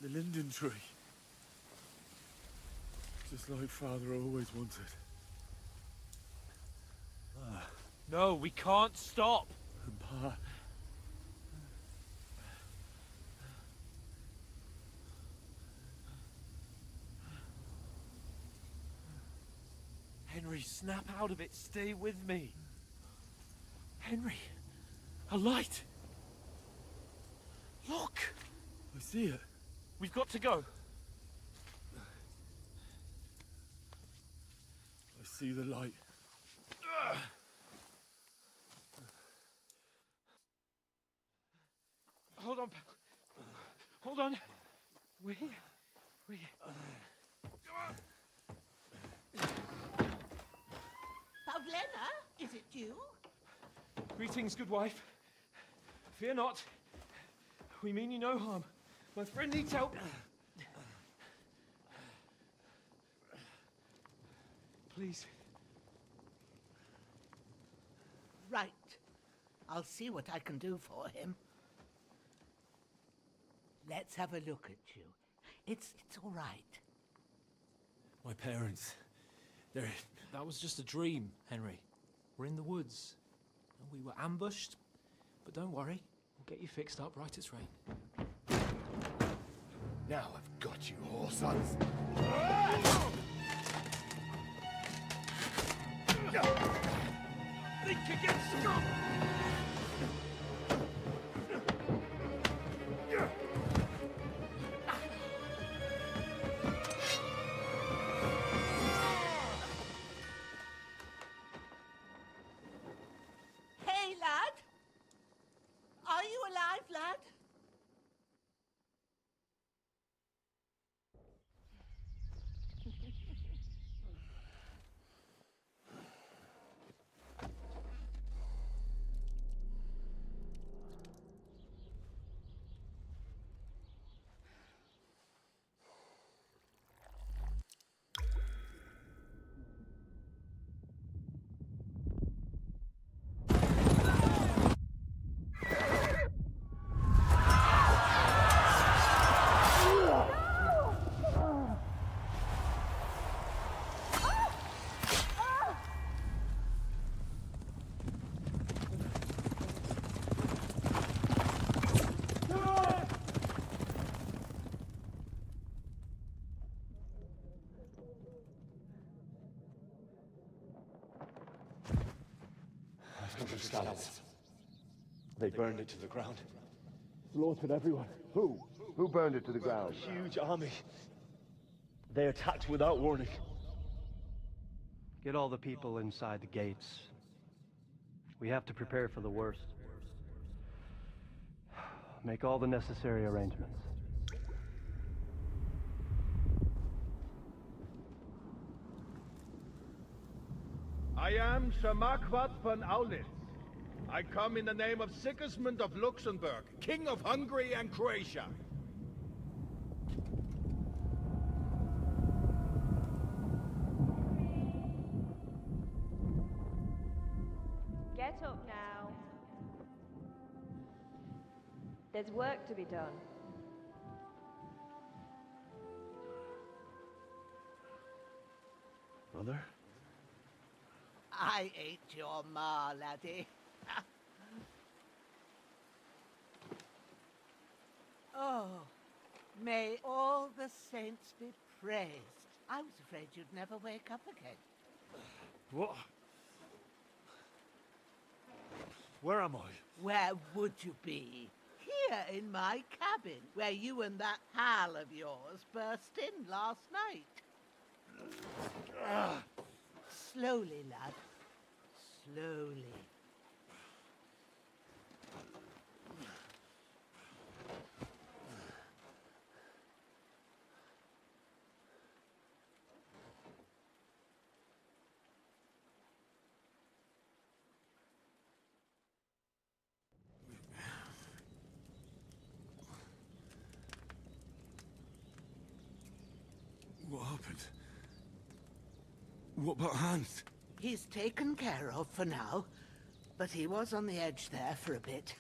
The linden tree. Just like Father always wanted. No, we can't stop. And Pa. Henry, snap out of it. Stay with me. Henry, a light. Look. I see it. We've got to go. I see the light. Hold on, pal. Hold on. We're here. We're here. Pavlena, is it you? Greetings, good wife. Fear not. We mean you no harm. My friend needs help. Please. Right. I'll see what I can do for him. Let's have a look at you. It's all right. My parents, they're... That was just a dream, Henry. We're in the woods. And we were ambushed. But don't worry, we'll get you fixed up right as rain. Now I've got you, whore sons. Think again, scum! Hey, lad! Are you alive, lad? crystals. They burned it to the ground. Slaughtered everyone. Who? Who burned it to the ground? A huge army. They attacked without warning. Get all the people inside the gates. We have to prepare for the worst. Make all the necessary arrangements. I am Sir Marquardt von Aulitz. I come in the name of Sigismund of Luxembourg, King of Hungary and Croatia. Get up now. There's work to be done. Mother? I ain't your ma, laddie. Oh, may all the saints be praised. I was afraid you'd never wake up again. What? Where am I? Where would you be? Here in my cabin, where you and that pal of yours burst in last night. Slowly, lad. Slowly. What happened? What about Hans? He's taken care of for now, but he was on the edge there for a bit.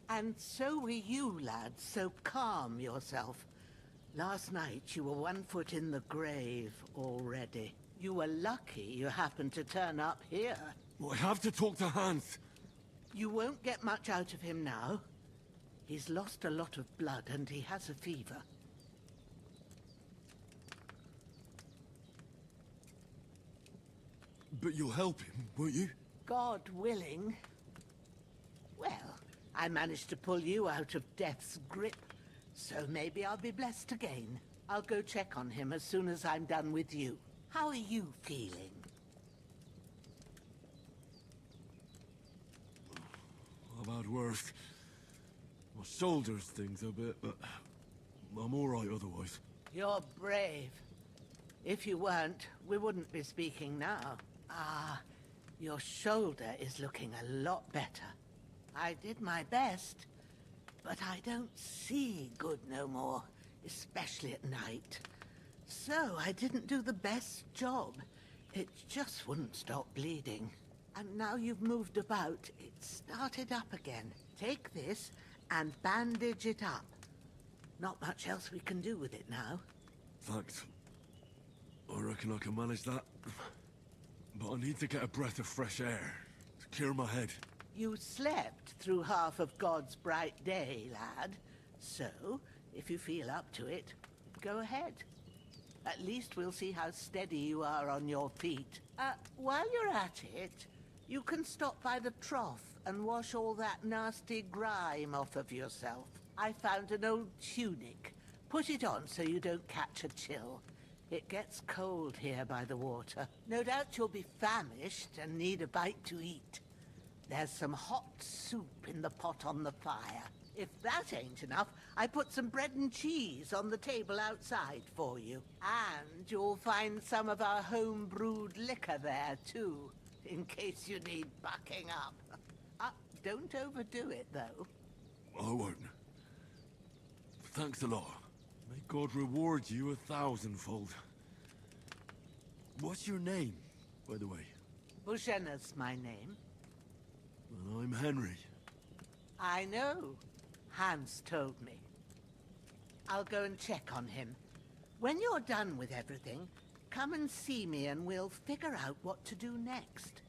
And so were you, lad, so calm yourself. Last night you were 1 foot in the grave already. You were lucky you happened to turn up here. Well, I have to talk to Hans. You won't get much out of him now. He's lost a lot of blood and he has a fever. But you'll help him, won't you? God willing. Well, I managed to pull you out of death's grip, so maybe I'll be blessed again. I'll go check on him as soon as I'm done with you. How are you feeling? I've had worse. My shoulders things a bit, but I'm all right otherwise. You're brave. If you weren't, we wouldn't be speaking now. Ah, your shoulder is looking a lot better. I did my best, but I don't see good no more, especially at night. So I didn't do the best job. It just wouldn't stop bleeding. And now you've moved about, it started up again. Take this and bandage it up. Not much else we can do with it now. Thanks. I reckon I can manage that. But I need to get a breath of fresh air to clear my head. You slept through half of God's bright day, lad. So, if you feel up to it, go ahead. At least we'll see how steady you are on your feet. While you're at it, you can stop by the trough and wash all that nasty grime off of yourself. I found an old tunic. Put it on so you don't catch a chill. It gets cold here by the water. No doubt you'll be famished and need a bite to eat. There's some hot soup in the pot on the fire. If that ain't enough, I put some bread and cheese on the table outside for you. And you'll find some of our home-brewed liquor there, too, in case you need bucking up. Don't overdo it, though. I won't. Thanks a lot. May God reward you 1,000-fold. What's your name, by the way? Bushenna's my name. Well, I'm Henry. I know. Hans told me. I'll go and check on him. When you're done with everything, come and see me and we'll figure out what to do next.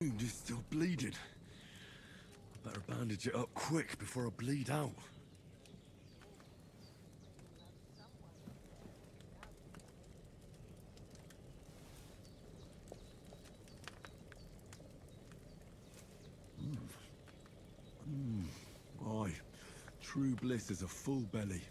wound is still bleeding. I better bandage it up quick before I bleed out. Aye, true bliss is a full belly.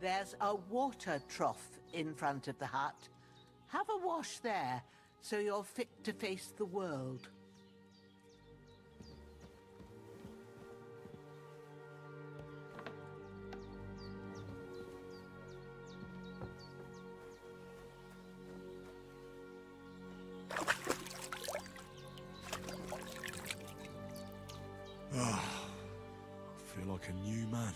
There's a water trough in front of the hut. Have a wash there, so you're fit to face the world. I feel like a new man.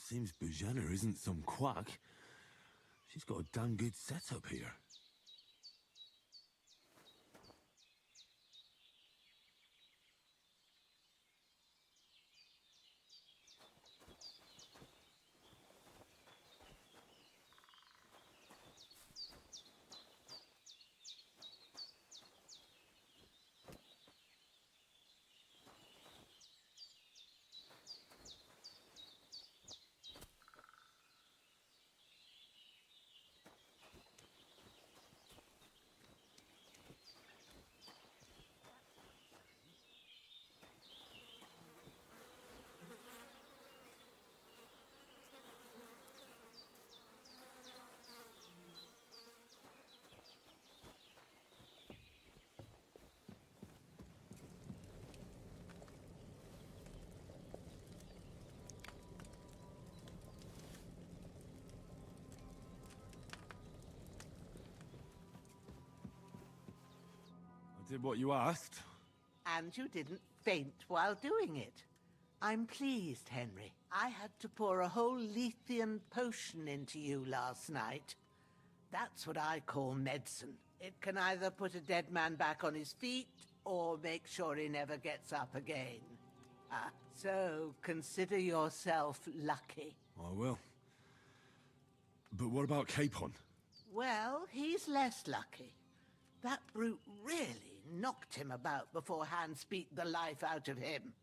Seems Bujana isn't some quack. She's got a damn good setup here. did what you asked. And you didn't faint while doing it. I'm pleased, Henry. I had to pour a whole Lethean potion into you last night. That's what I call medicine. It can either put a dead man back on his feet or make sure he never gets up again. So consider yourself lucky. I will. But what about Capon? Well, he's less lucky. That brute really knocked him about before Hans beat the life out of him.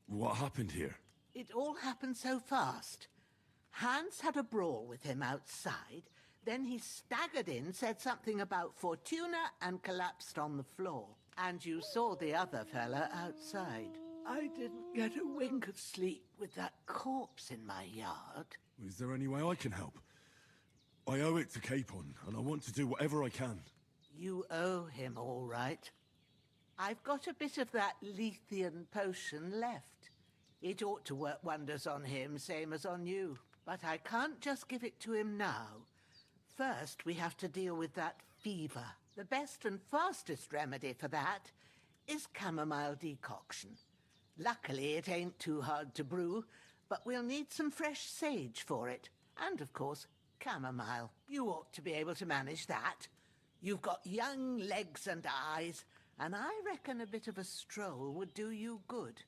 What happened here? It all happened so fast. Hans had a brawl with him outside, then he staggered in, said something about Fortuna, and collapsed on the floor. And you saw the other fella outside. I didn't get a wink of sleep with that corpse in my yard. Is there any way I can help? I owe it to Capon, and I want to do whatever I can. You owe him, all right. I've got a bit of that Lethean potion left. It ought to work wonders on him, same as on you. But I can't just give it to him now. First, we have to deal with that fever. The best and fastest remedy for that is chamomile decoction. Luckily, it ain't too hard to brew, but we'll need some fresh sage for it. And, of course, chamomile. You ought to be able to manage that. You've got young legs and eyes, and I reckon a bit of a stroll would do you good.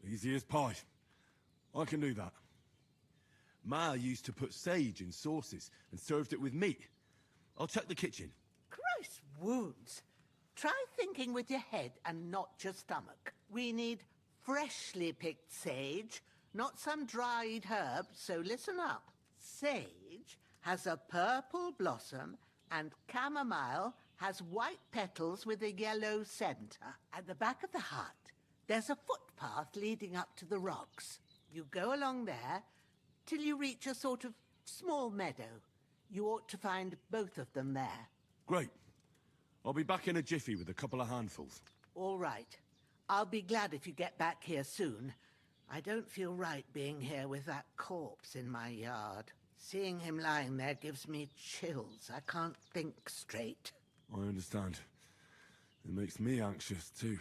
Easy as pie. I can do that. Ma used to put sage in sauces and served it with meat. I'll check the kitchen. Christ wounds! Try thinking with your head and not your stomach. We need freshly picked sage, not some dried herb, so listen up. Sage has a purple blossom and chamomile has white petals with a yellow center. At the back of the hut, there's a footpath leading up to the rocks. You go along there till you reach a sort of small meadow. You ought to find both of them there. Great. I'll be back in a jiffy with a couple of handfuls. All right. I'll be glad if you get back here soon. I don't feel right being here with that corpse in my yard. Seeing him lying there gives me chills. I can't think straight. I understand. It makes me anxious too.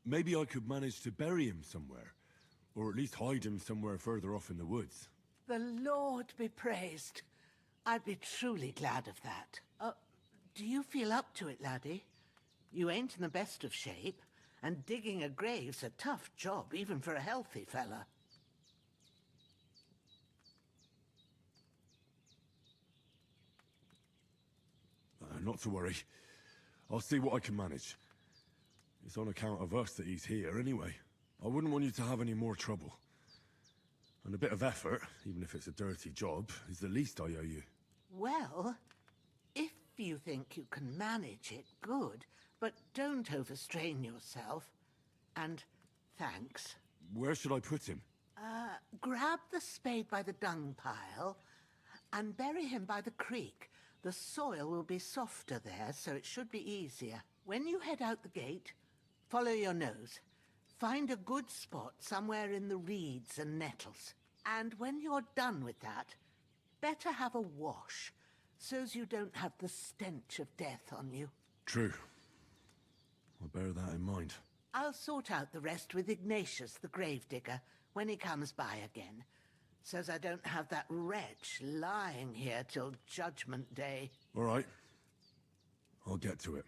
Maybe I could manage to bury him somewhere. Or at least hide him somewhere further off in the woods. The Lord be praised. I'd be truly glad of that. Do you feel up to it, laddie? You ain't in the best of shape, and digging a grave's a tough job, even for a healthy fella. Not to worry. I'll see what I can manage. It's on account of us that he's here anyway. I wouldn't want you to have any more trouble. And a bit of effort, even if it's a dirty job, is the least I owe you. Well, if you think you can manage it, good. But don't overstrain yourself. And thanks. Where should I put him? Grab the spade by the dung pile and bury him by the creek. The soil will be softer there, so it should be easier. When you head out the gate, follow your nose. Find a good spot somewhere in the reeds and nettles. And when you're done with that, better have a wash, so's you don't have the stench of death on you. True. I'll bear that in mind. I'll sort out the rest with Ignatius, the gravedigger, when he comes by again, so's I don't have that wretch lying here till Judgment Day. All right. I'll get to it.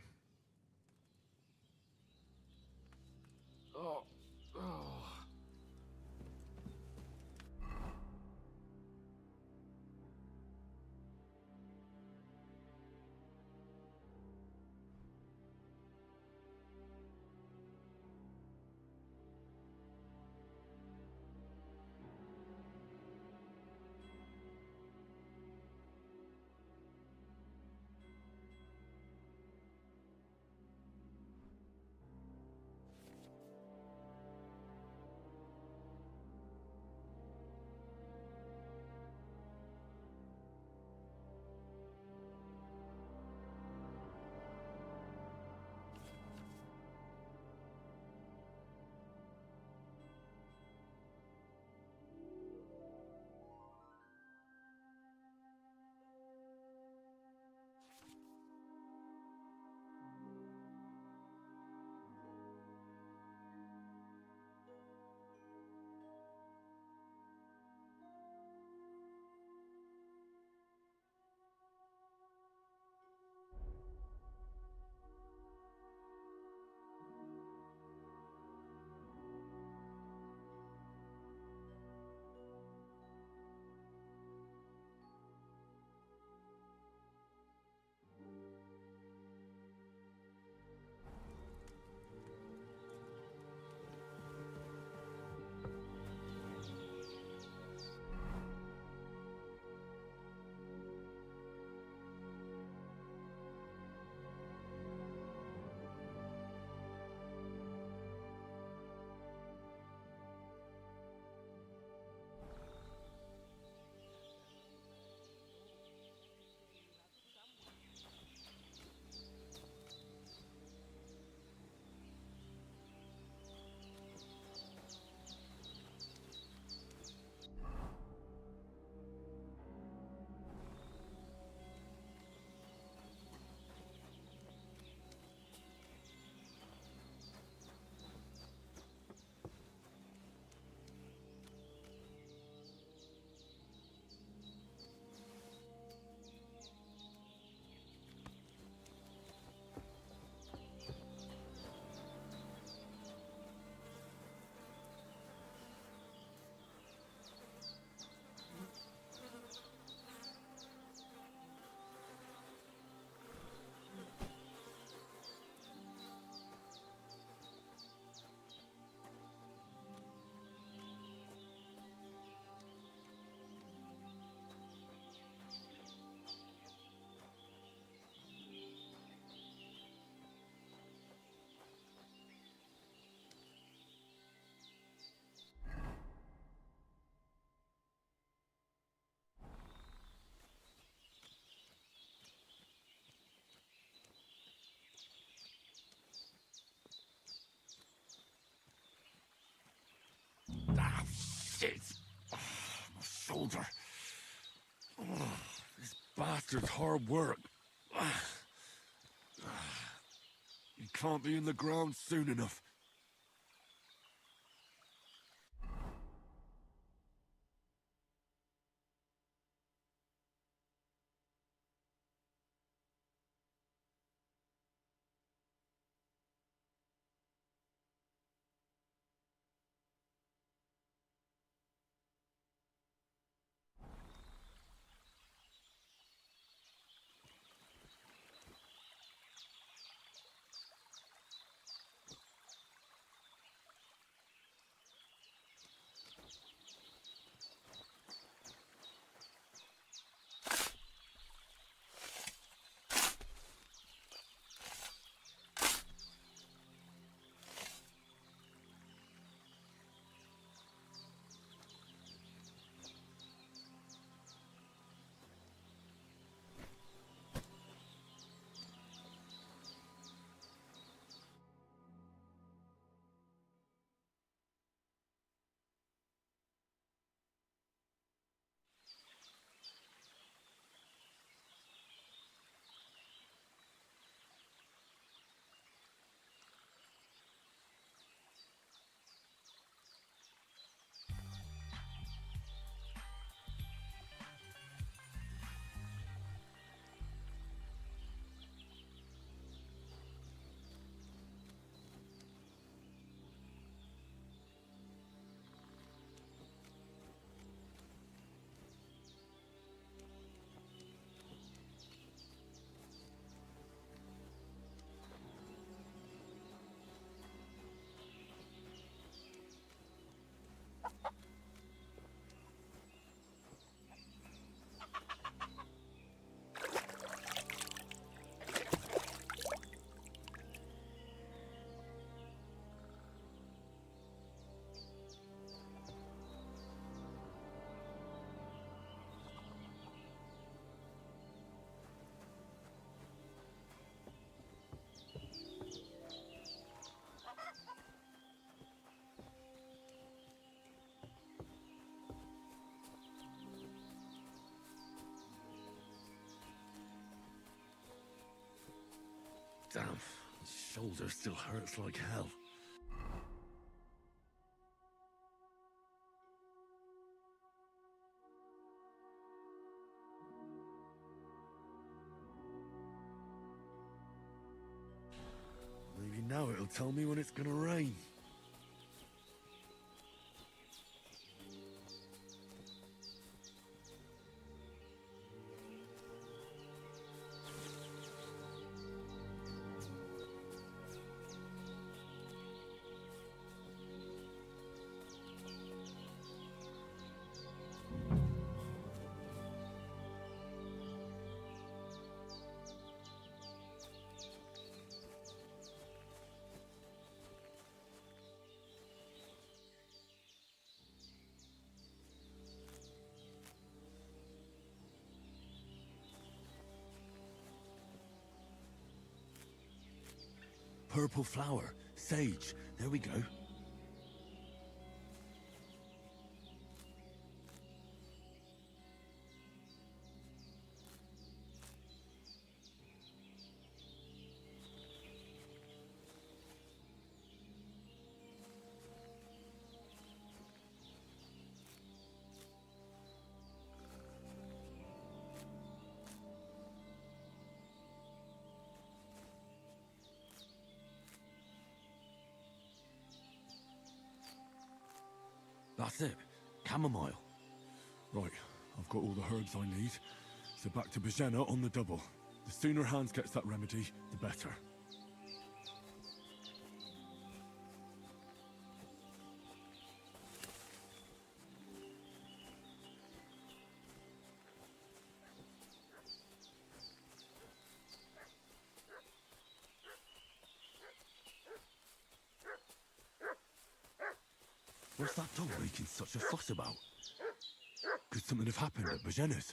Bastards! Oh, my shoulder. Oh, this bastard's hard work. He can't be in the ground soon enough. Damn, his shoulder still hurts like hell. Maybe now it'll tell me when it's gonna rain. Purple flower, sage, there we go. That's it. Chamomile. Right, I've got all the herbs I need. So back to Bajena on the double. The sooner Hans gets that remedy, the better. What's that dog making such a fuss about? Could something have happened at Bajena's?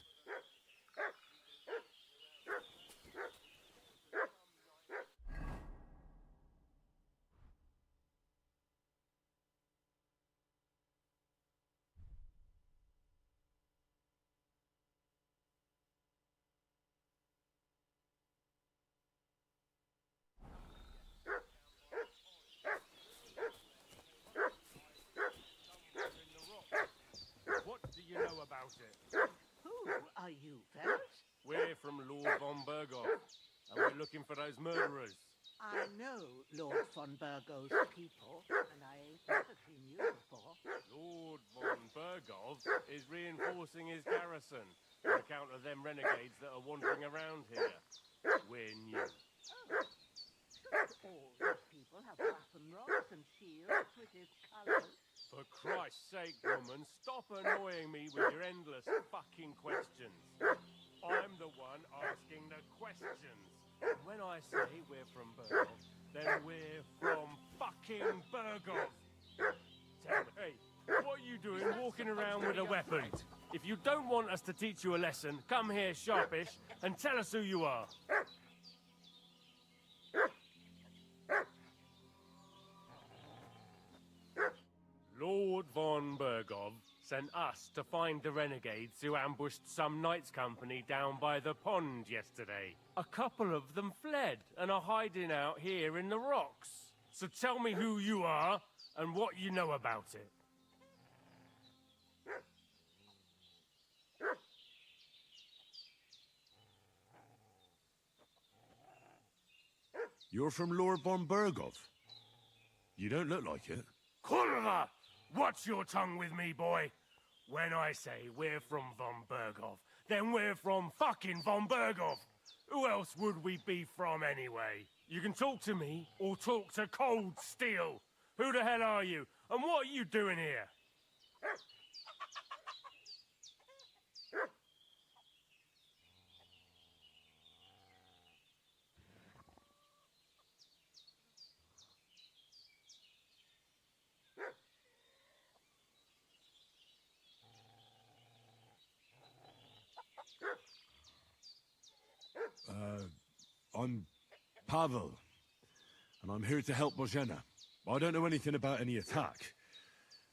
those murderers. I know Lord von Burgo's people, and I ain't never seen you before. Lord von Burgov is reinforcing his garrison on account of them renegades that are wandering around here. We're new. All these people have weapon rods and shields with his colours. For Christ's sake, woman, stop annoying me with your endless fucking questions. I'm the one asking the questions. And when I say we're from Burgov, then we're from fucking Burgov. Tell me, hey, what are you doing walking around with a weapon? If you don't want us to teach you a lesson, come here sharpish and tell us who you are. Lord von Burgov sent us to find the renegades who ambushed some knights' company down by the pond yesterday. A couple of them fled and are hiding out here in the rocks. So tell me who you are and what you know about it. You're from Lord von Burgov? You don't look like it. Kurva! Watch your tongue with me, boy. When I say we're from von Burgov, then we're from fucking von Burgov. Who else would we be from anyway? You can talk to me or talk to cold steel. Who the hell are you? And what are you doing here? I'm Pavel, and I'm here to help Bozhena. I don't know anything about any attack,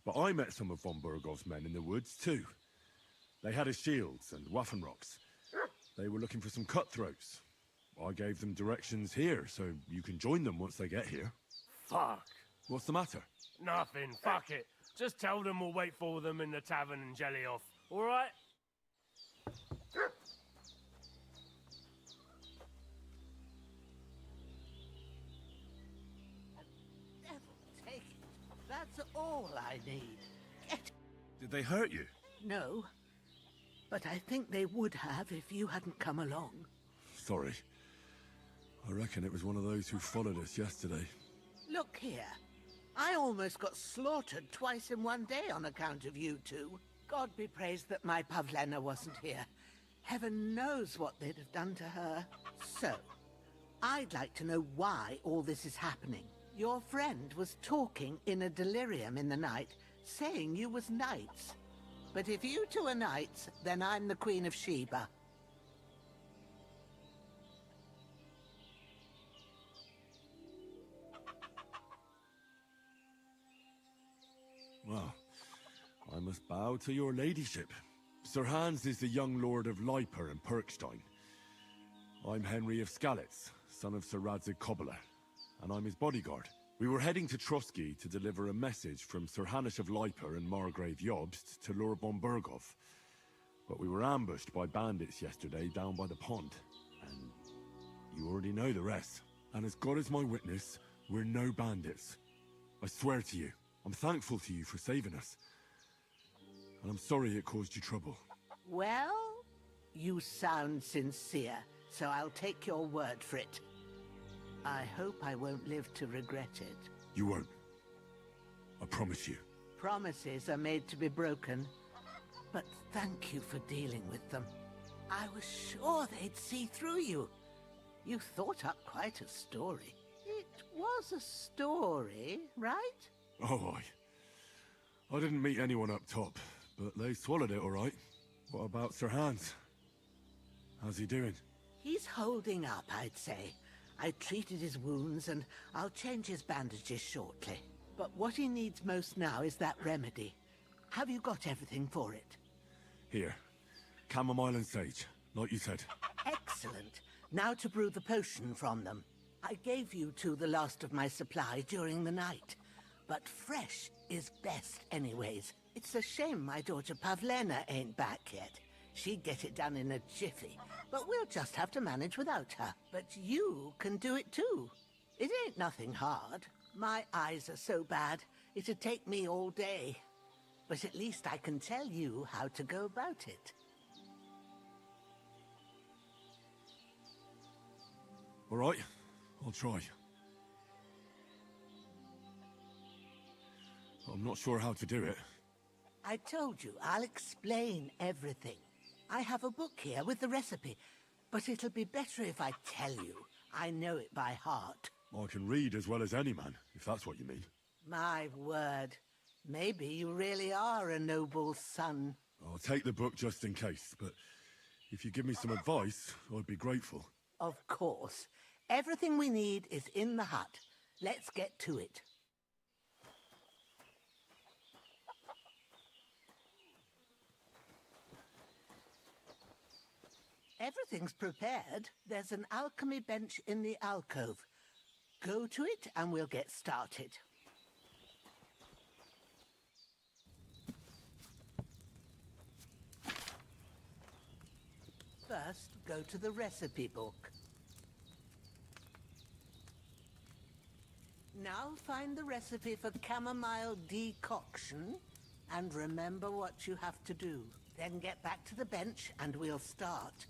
but I met some of von Burgov's men in the woods too. They had his shields and Waffenrocks. They were looking for some cutthroats. I gave them directions here, so you can join them once they get here. Fuck. What's the matter? Nothing, fuck it. Just tell them we'll wait for them in the tavern and jelly off, alright? That's all I need. Did they hurt you? No, but I think they would have if you hadn't come along. Sorry. I reckon it was one of those who followed us yesterday. Look here. I almost got slaughtered twice in one day on account of you two. God be praised that my Pavlena wasn't here. Heaven knows what they'd have done to her. So, I'd like to know why all this is happening. Your friend was talking in a delirium in the night, saying you was knights. But if you two are knights, then I'm the Queen of Sheba. Well, I must bow to your ladyship. Sir Hans is the young lord of Leiper and Perkstein. I'm Henry of Skalitz, son of Sir Radzig Kobyla, and I'm his bodyguard. We were heading to Trotsky to deliver a message from Sir Hanush of Leiper and Margrave Jobst to Lord von Burgov. But we were ambushed by bandits yesterday down by the pond, and you already know the rest. And as God is my witness, we're no bandits. I swear to you, I'm thankful to you for saving us. And I'm sorry it caused you trouble. Well, you sound sincere, so I'll take your word for it. I hope I won't live to regret it. You won't. I promise you. Promises are made to be broken, but thank you for dealing with them. I was sure they'd see through you. You thought up quite a story. It was a story, right? Oh, I didn't meet anyone up top, but they swallowed it all right. What about Sir Hans? How's he doing? He's holding up, I'd say. I treated his wounds, and I'll change his bandages shortly. But what he needs most now is that remedy. Have you got everything for it? Here. Chamomile and sage, like you said. Excellent. Now to brew the potion from them. I gave you two the last of my supply during the night. But fresh is best anyways. It's a shame my daughter Pavlena ain't back yet. She'd get it done in a jiffy, but we'll just have to manage without her. But you can do it too. It ain't nothing hard. My eyes are so bad, it'd take me all day. But at least I can tell you how to go about it. All right, I'll try. I'm not sure how to do it. I told you, I'll explain everything. I have a book here with the recipe, but it'll be better if I tell you. I know it by heart. I can read as well as any man, if that's what you mean. My word. Maybe you really are a noble son. I'll take the book just in case, but if you give me some advice, I'd be grateful. Of course. Everything we need is in the hut. Let's get to it. Everything's prepared. There's an alchemy bench in the alcove. Go to it and we'll get started. First, go to the recipe book. Now find the recipe for chamomile decoction and remember what you have to do. Then get back to the bench and we'll start.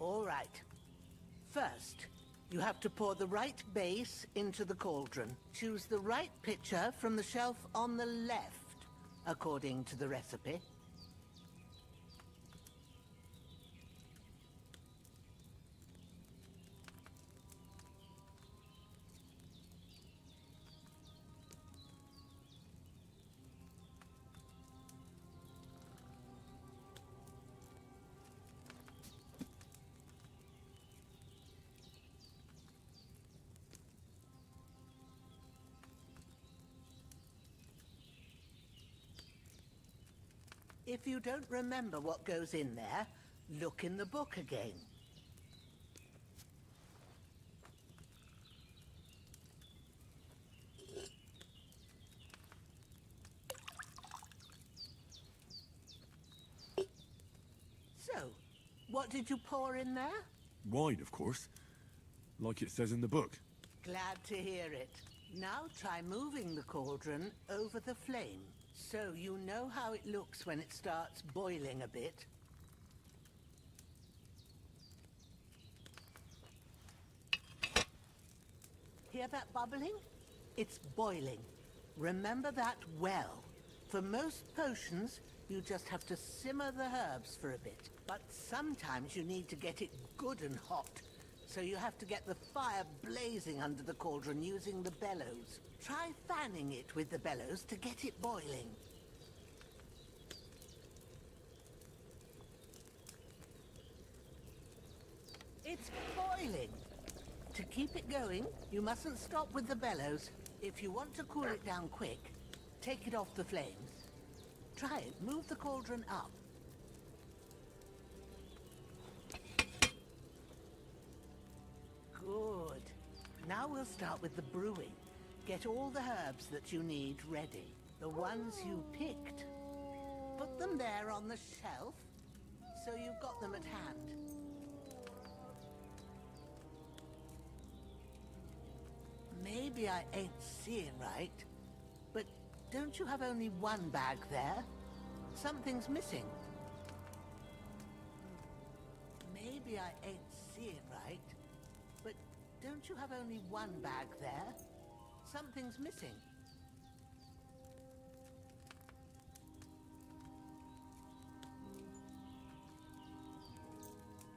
All right. First, you have to pour the right base into the cauldron. Choose the right pitcher from the shelf on the left, according to the recipe. If you don't remember what goes in there, look in the book again. So, what did you pour in there? Wine, of course. Like it says in the book. Glad to hear it. Now try moving the cauldron over the flame, so you know how it looks when it starts boiling a bit. Hear that bubbling? It's boiling. Remember that well. For most potions, you just have to simmer the herbs for a bit. But sometimes you need to get it good and hot. So you have to get the fire blazing under the cauldron using the bellows. Try fanning it with the bellows to get it boiling. It's boiling. To keep it going, you mustn't stop with the bellows. If you want to cool it down quick, take it off the flames. Try it. Move the cauldron up. Good. Now we'll start with the brewing. Get all the herbs that you need ready. The ones you picked. Put them there on the shelf, so you've got them at hand. Maybe I ain't seeing right, but don't you have only one bag there? Something's missing. Maybe I ain't seeing right, but don't you have only one bag there? Something's missing.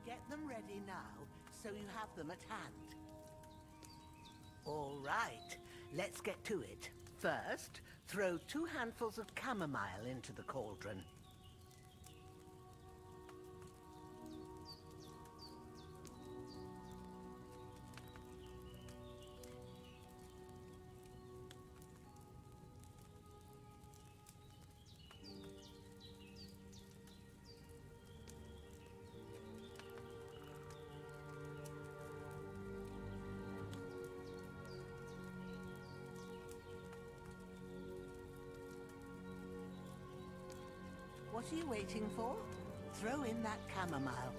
Get them ready now, so you have them at hand. All right, let's get to it. First, throw 2 handfuls of chamomile into the cauldron. What are you waiting for? Throw in that chamomile.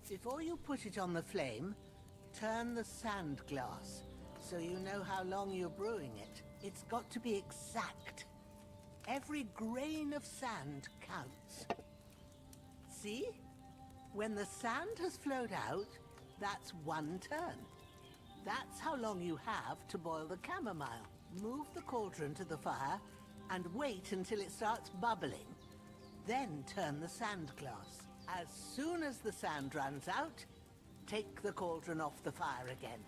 Before you put it on the flame, turn the sand glass so you know how long you're brewing it. It's got to be exact. Every grain of sand counts. See? When the sand has flowed out, that's 1 turn. That's how long you have to boil the chamomile. Move the cauldron to the fire and wait until it starts bubbling. Then turn the sand glass. As soon as the sand runs out, take the cauldron off the fire again.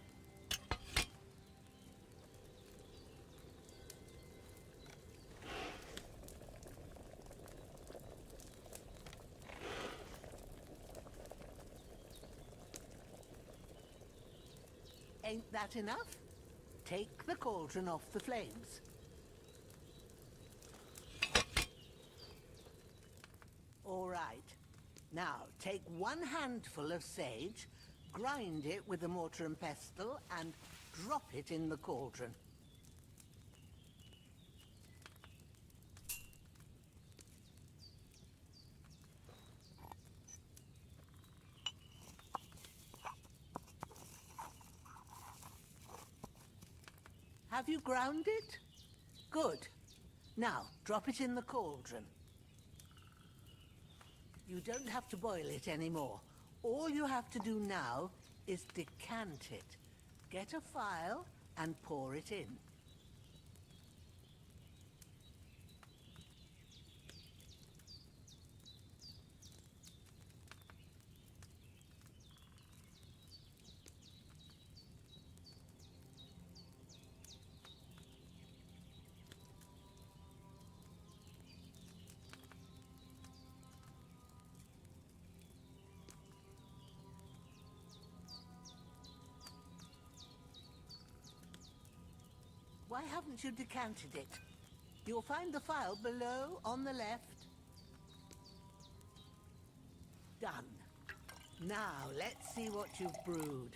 Ain't that enough? Take the cauldron off the flames. All right. Now, take 1 handful of sage, grind it with a mortar and pestle, and drop it in the cauldron. Have you ground it? Good. Now, drop it in the cauldron. You don't have to boil it anymore. All you have to do now is decant it. Get a phial and pour it in. Why haven't you decanted it? You'll find the phial below on the left. Done. Now, let's see what you've brewed.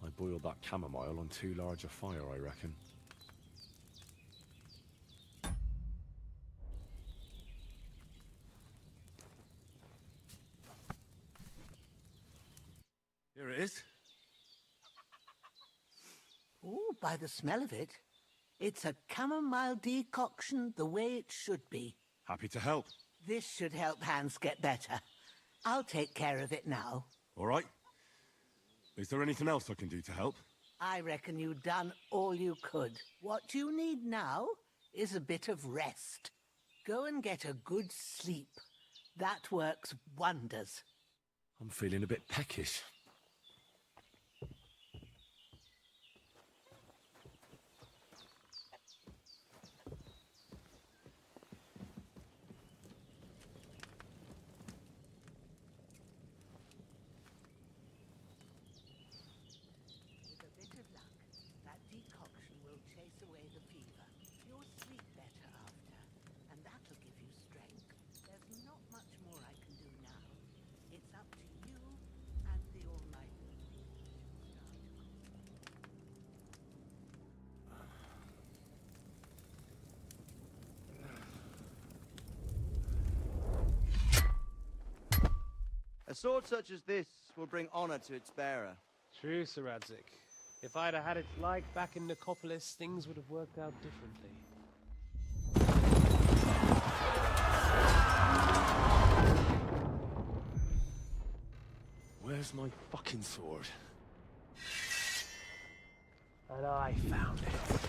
I boiled that chamomile on too large a fire, I reckon. Here it is. Oh, by the smell of it, it's a chamomile decoction the way it should be. Happy to help. This should help Hans get better. I'll take care of it now. All right. Is there anything else I can do to help? I reckon you've done all you could. What you need now is a bit of rest. Go and get a good sleep. That works wonders. I'm feeling a bit peckish. With a bit of luck, that decoction will chase away the fever. You'll sleep better after, and that'll give you strength. There's not much more I can do now. It's up to you and the Almighty. A sword such as this will bring honor to its bearer. True, Sir Radzik. If I'd have had its like back in Nicopolis, things would have worked out differently. Where's my fucking sword? And I found it.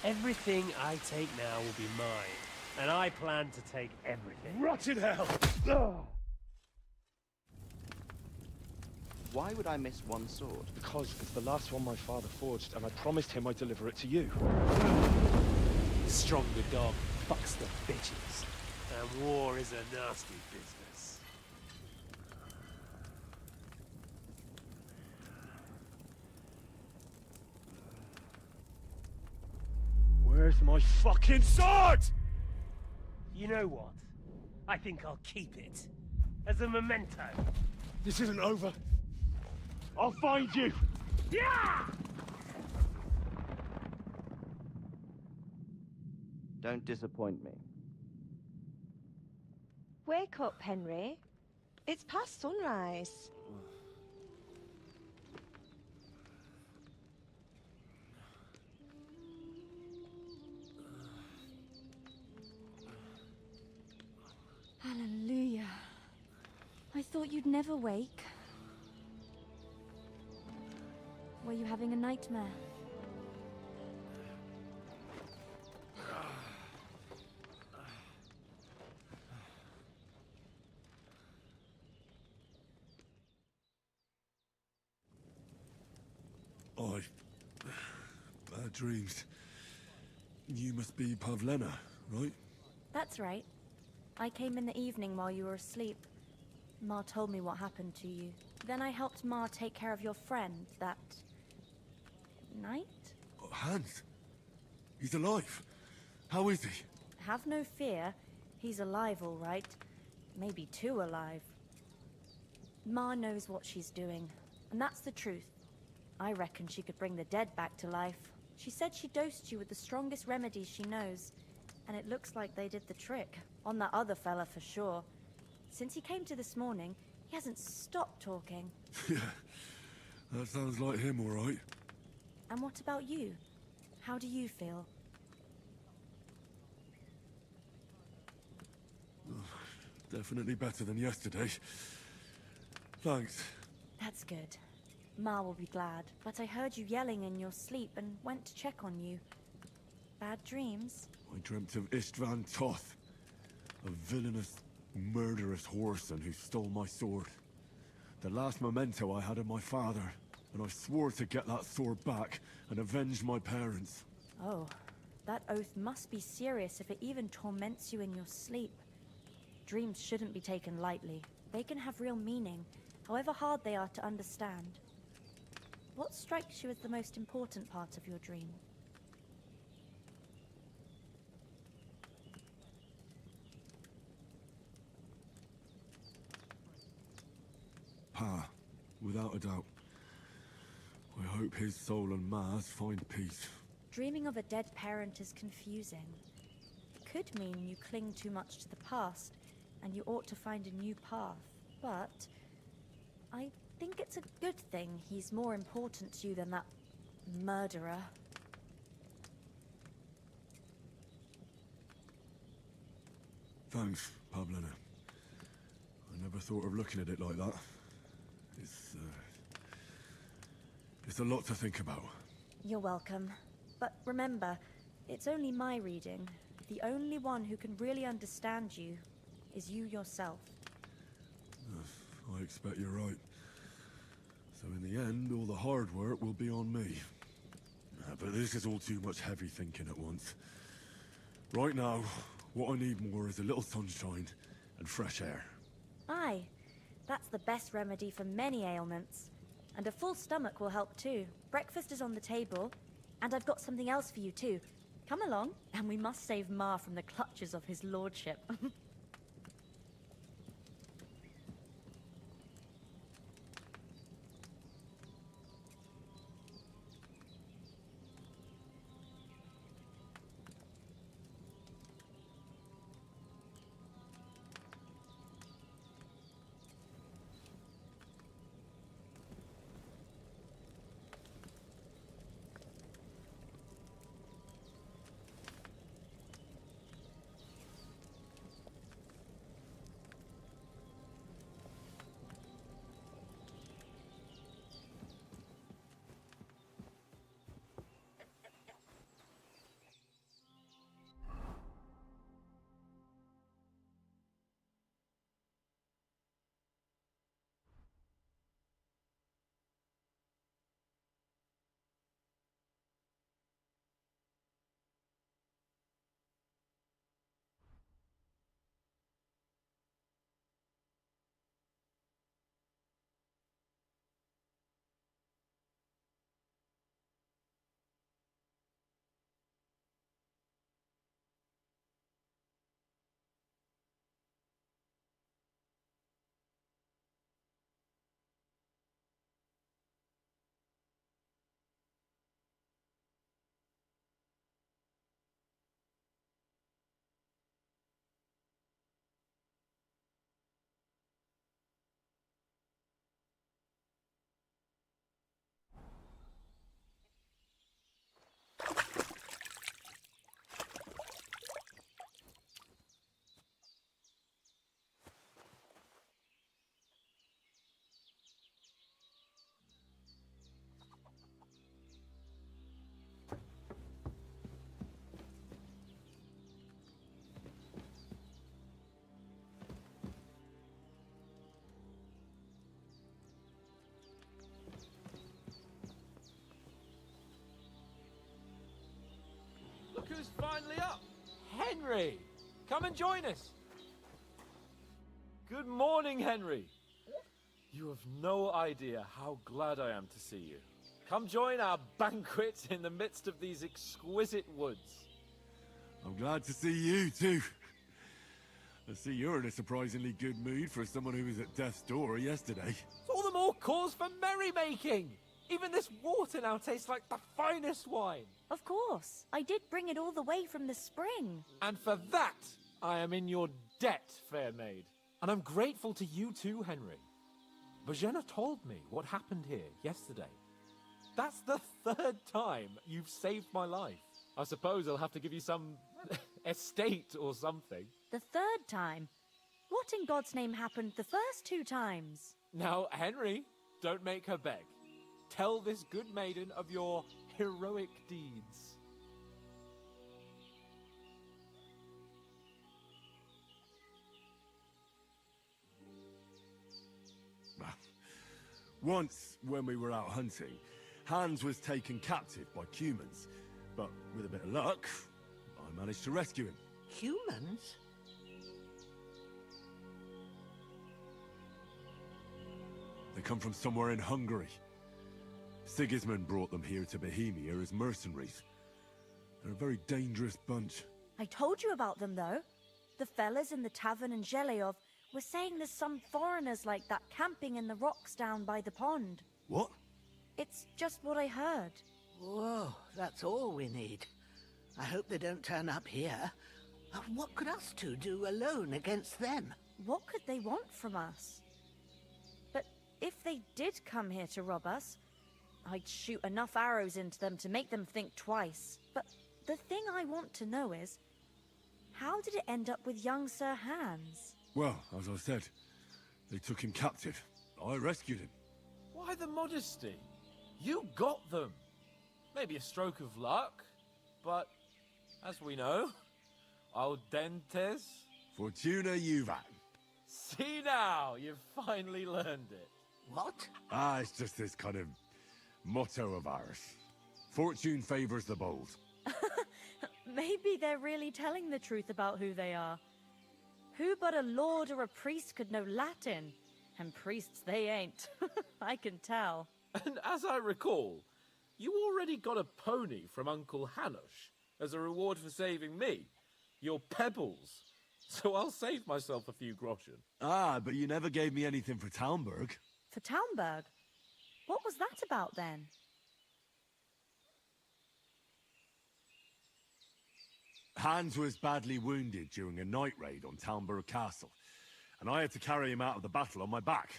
Everything I take now will be mine, and I plan to take everything. Rot in hell! Why would I miss one sword? Because it's the last one my father forged, and I promised him I'd deliver it to you. Stronger dog fucks the bitches, and war is a nasty business. Where's my fucking sword? You know what? I think I'll keep it. As a memento. This isn't over. I'll find you! Yeah! Don't disappoint me. Wake up, Henry. It's past sunrise. Hallelujah. I thought you'd never wake. Were you having a nightmare? Bad dreams. You must be Pavlena, right? That's right. I came in the evening while you were asleep. Ma told me what happened to you. Then I helped Ma take care of your friend that night? Hans? He's alive. How is he? Have no fear. He's alive, all right. Maybe too alive. Ma knows what she's doing, and that's the truth. I reckon she could bring the dead back to life. She said she dosed you with the strongest remedies she knows, and it looks like they did the trick. On that other fella for sure. Since he came to this morning, he hasn't stopped talking. Yeah, that sounds like him, all right. And what about you? How do you feel? Definitely better than yesterday. Thanks. That's good. Ma will be glad, but I heard you yelling in your sleep and went to check on you. Bad dreams? I dreamt of Istvan Toth, a villainous, murderous whoreson who stole my sword. The last memento I had of my father, and I swore to get that sword back and avenge my parents. Oh, that oath must be serious if it even torments you in your sleep. Dreams shouldn't be taken lightly. They can have real meaning, however hard they are to understand. What strikes you as the most important part of your dream? Pa, without a doubt. I hope his soul and Ma's find peace. Dreaming of a dead parent is confusing. It could mean you cling too much to the past, and you ought to find a new path. But I think it's a good thing he's more important to you than that murderer. Thanks, Pavlena. I never thought of looking at it like that. It's a lot to think about. You're welcome. But remember, it's only my reading. The only one who can really understand you is you yourself. I expect you're right. So in the end, all the hard work will be on me. But this is all too much heavy thinking at once. Right now, what I need more is a little sunshine and fresh air. Aye, that's the best remedy for many ailments. And a full stomach will help too. Breakfast is on the table, and I've got something else for you too. Come along, and we must save Ma from the clutches of his lordship. finally up. Henry, come and join us. Good morning, Henry. You have no idea how glad I am to see you. Come join our banquet in the midst of these exquisite woods. I'm glad to see you, too. I see you're in a surprisingly good mood for someone who was at death's door yesterday. It's all the more cause for merrymaking. Even this water now tastes like the finest wine. Of course. I did bring it all the way from the spring. And for that, I am in your debt, fair maid. And I'm grateful to you too, Henry. Bojena told me what happened here yesterday. That's the 3rd time you've saved my life. I suppose I'll have to give you some estate or something. The 3rd time? What in God's name happened the first 2 times? Now, Henry, don't make her beg. Tell this good maiden of your heroic deeds. Once, when we were out hunting, Hans was taken captive by humans. But with a bit of luck, I managed to rescue him. Humans? They come from somewhere in Hungary. Sigismund brought them here to Bohemia as mercenaries. They're a very dangerous bunch. I told you about them, though. The fellas in the tavern in Zheleov were saying there's some foreigners like that camping in the rocks down by the pond. What? It's just what I heard. Whoa, that's all we need. I hope they don't turn up here. What could us two do alone against them? What could they want from us? But if they did come here to rob us, I'd shoot enough arrows into them to make them think twice. But the thing I want to know is, how did it end up with young Sir Hans? Well, as I said, they took him captive. I rescued him. Why the modesty? You got them. Maybe a stroke of luck, but as we know, audentes. Fortuna juvat. See now, you've finally learned it. What? It's just this kind of motto of ours. Fortune favors the bold. Maybe they're really telling the truth about who they are. Who but a lord or a priest could know Latin? And priests they ain't. I can tell. And as I recall, you already got a pony from Uncle Hanush as a reward for saving me. Your pebbles. So I'll save myself a few groschen. But you never gave me anything for Talmberg. For Talmberg? What was that about then? Hans was badly wounded during a night raid on Talmberg Castle, and I had to carry him out of the battle on my back,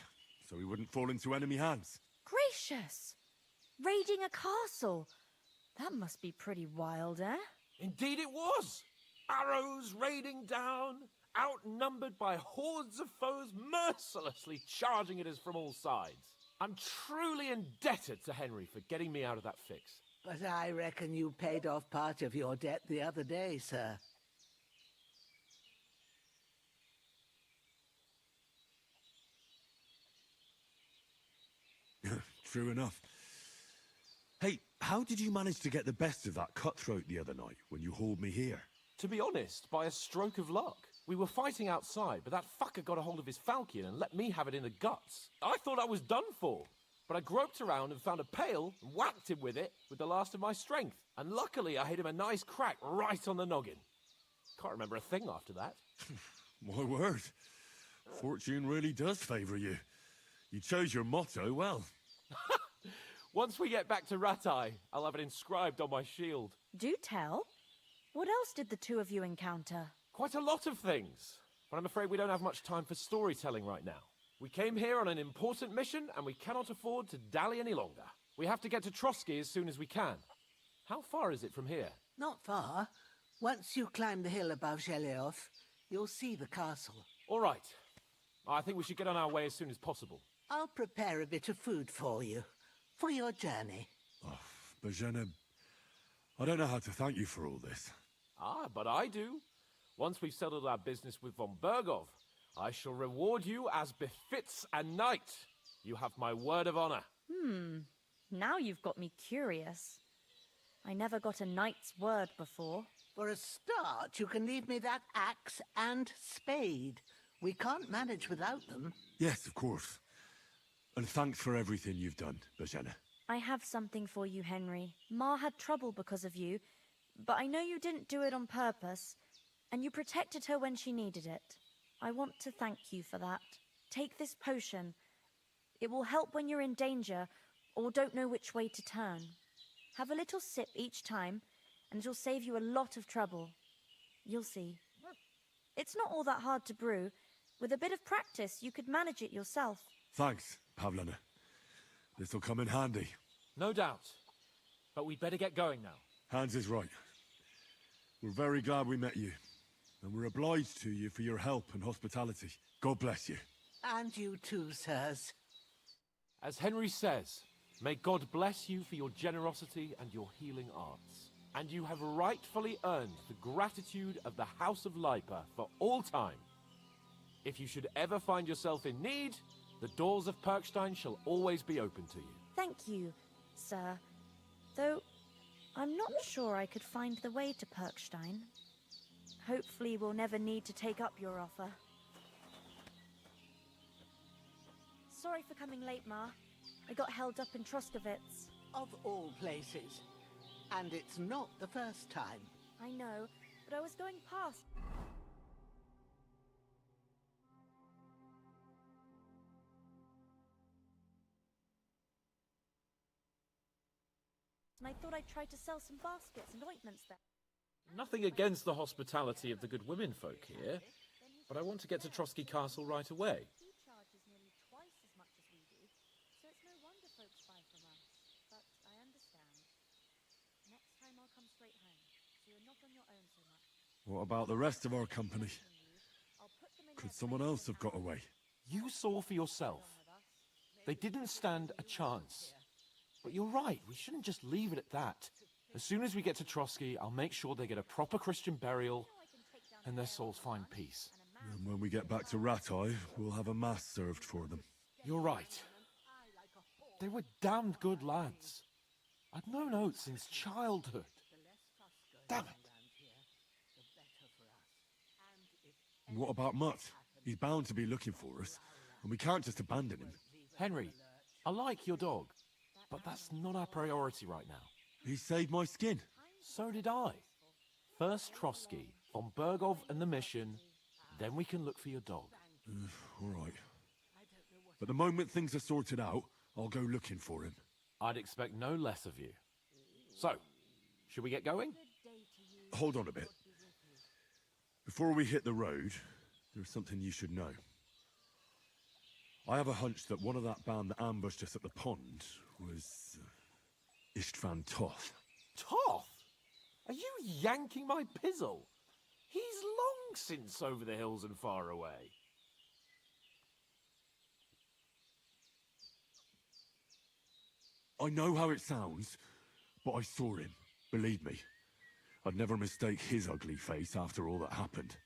so he wouldn't fall into enemy hands. Gracious! Raiding a castle? That must be pretty wild, eh? Indeed it was! Arrows raining down, outnumbered by hordes of foes mercilessly charging at us from all sides. I'm truly indebted to Henry for getting me out of that fix. But I reckon you paid off part of your debt the other day, sir. True enough. Hey, how did you manage to get the best of that cutthroat the other night when you hauled me here? To be honest, by a stroke of luck. We were fighting outside, but that fucker got a hold of his falchion and let me have it in the guts. I thought I was done for. But I groped around and found a pail and whacked him with it with the last of my strength. And luckily I hit him a nice crack right on the noggin. Can't remember a thing after that. My word. Fortune really does favour you. You chose your motto well. Once we get back to Ratai, I'll have it inscribed on my shield. Do tell. What else did the two of you encounter? Quite a lot of things. But I'm afraid we don't have much time for storytelling right now. We came here on an important mission, and we cannot afford to dally any longer. We have to get to Trotsky as soon as we can. How far is it from here? Not far. Once you climb the hill above Zheleov, you'll see the castle. All right. I think we should get on our way as soon as possible. I'll prepare a bit of food for you, for your journey. Oh, Bojena, I don't know how to thank you for all this. But I do. Once we've settled our business with von Bergov, I shall reward you as befits a knight. You have my word of honor. Now you've got me curious. I never got a knight's word before. For a start, you can leave me that axe and spade. We can't manage without them. Yes, of course. And thanks for everything you've done, Bajana. I have something for you, Henry. Ma had trouble because of you, but I know you didn't do it on purpose, and you protected her when she needed it. I want to thank you for that. Take this potion. It will help when you're in danger or don't know which way to turn. Have a little sip each time, and it'll save you a lot of trouble. You'll see. It's not all that hard to brew. With a bit of practice, you could manage it yourself. Thanks, Pavlana. This'll come in handy. No doubt. But we'd better get going now. Hans is right. We're very glad we met you. And we're obliged to you for your help and hospitality. God bless you. And you too, sirs. As Henry says, may God bless you for your generosity and your healing arts. And you have rightfully earned the gratitude of the House of Lipa for all time. If you should ever find yourself in need, the doors of Perkstein shall always be open to you. Thank you, sir. Though, I'm not sure I could find the way to Perkstein. Hopefully we'll never need to take up your offer. Sorry for coming late, Ma. I got held up in Troskowitz. Of all places. And it's not the first time. I know, but I was going past. And I thought I'd try to sell some baskets and ointments there. Nothing against the hospitality of the good women folk here, but I want to get to Trotsky Castle right away. He charges nearly twice as much as we do, so it's no wonder folks buy from us. But I understand. Next time I'll come straight home, so you're not on your own so much. What about the rest of our company? Could someone else have got away? You saw for yourself. They didn't stand a chance. But you're right, we shouldn't just leave it at that. As soon as we get to Trotsky, I'll make sure they get a proper Christian burial and their souls find peace. And when we get back to Ratai, we'll have a mass served for them. You're right. They were damned good lads. I'd known Oates since childhood. Damn it. What about Mutt? He's bound to be looking for us, and we can't just abandon him. Henry, I like your dog, but that's not our priority right now. He saved my skin. So did I. First Trotsky, von Bergov and the mission, then we can look for your dog. All right. But the moment things are sorted out, I'll go looking for him. I'd expect no less of you. So, should we get going? Hold on a bit. Before we hit the road, there's something you should know. I have a hunch that one of that band that ambushed us at the pond was Istvan Toth. Toth? Are you yanking my pizzle? He's long since over the hills and far away. I know how it sounds, but I saw him. Believe me. I'd never mistake his ugly face after all that happened.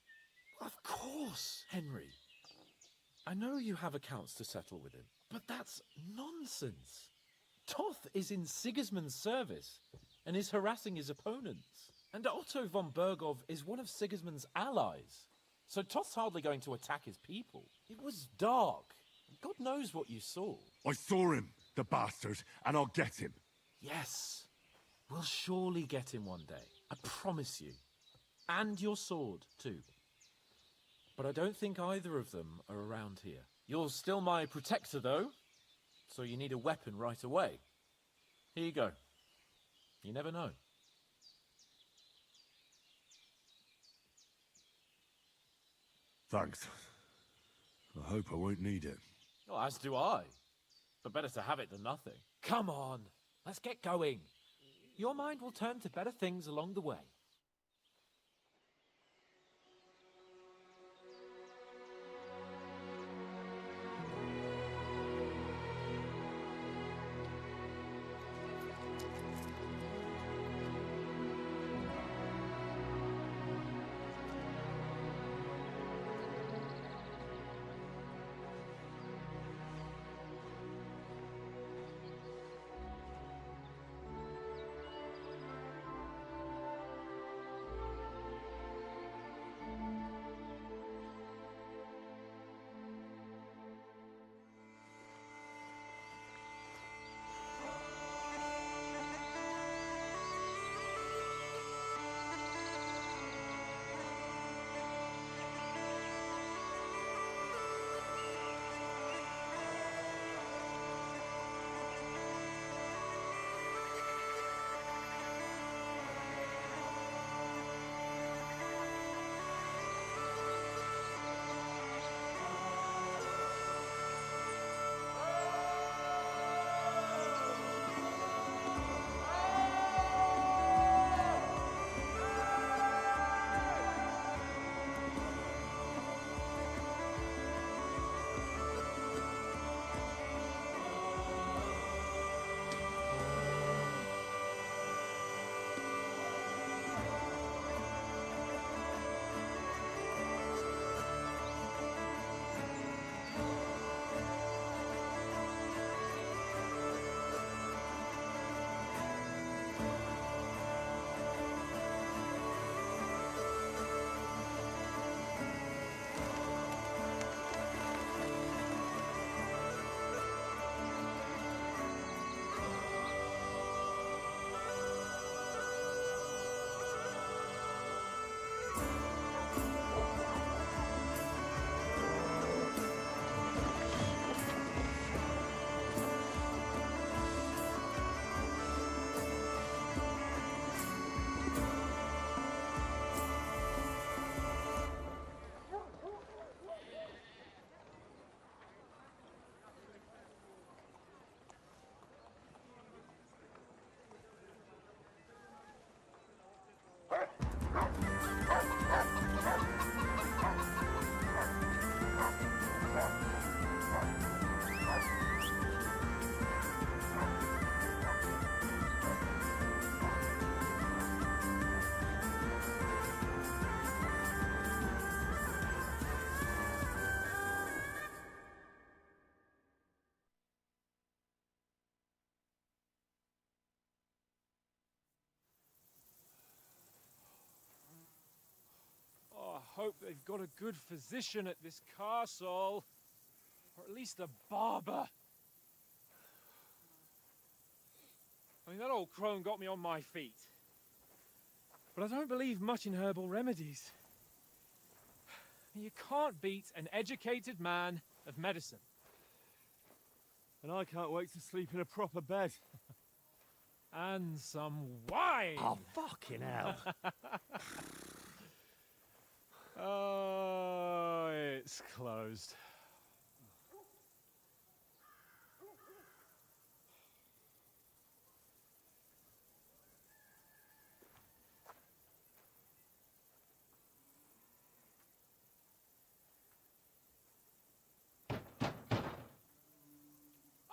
Of course, Henry. I know you have accounts to settle with him, but that's nonsense. Toth is in Sigismund's service and is harassing his opponents. And Otto von Bergov is one of Sigismund's allies. So Toth's hardly going to attack his people. It was dark. God knows what you saw. I saw him, the bastard, and I'll get him. Yes. We'll surely get him one day. I promise you. And your sword, too. But I don't think either of them are around here. You're still my protector, though. So you need a weapon right away. Here you go. You never know. Thanks. I hope I won't need it. Well, as do I. But better to have it than nothing. Come on. Let's get going. Your mind will turn to better things along the way. hope they've got a good physician at this castle. Or at least a barber. I mean, that old crone got me on my feet. But I don't believe much in herbal remedies. You can't beat an educated man of medicine. And I can't wait to sleep in a proper bed. And some wine! Oh, fucking hell. Oh, it's closed.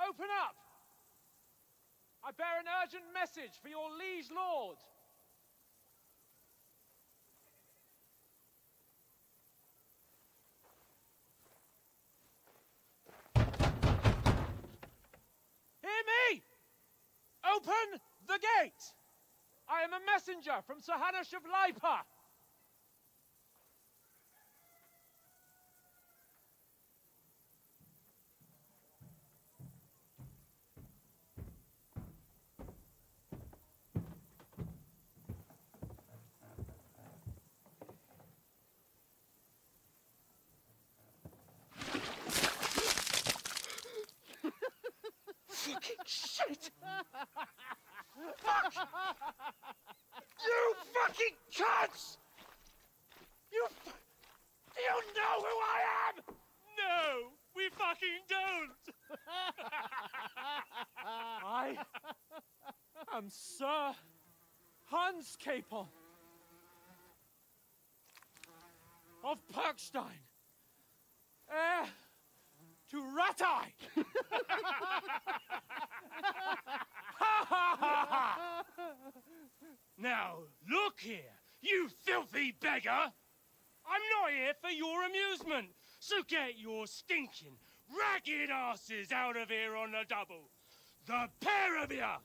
Open up! I bear an urgent message for your liege lord. Hear me! Open the gate! I am a messenger from Sir Hanush of Lipa. Fucking shit! Fuck! You fucking cunts! Do you know who I am? No, we fucking don't! I am Sir Hans Capon of Perkstein, heir to Ratai! Now, look here, you filthy beggar! I'm not here for your amusement, so get your stinking, ragged asses out of here on the double. The pair of you!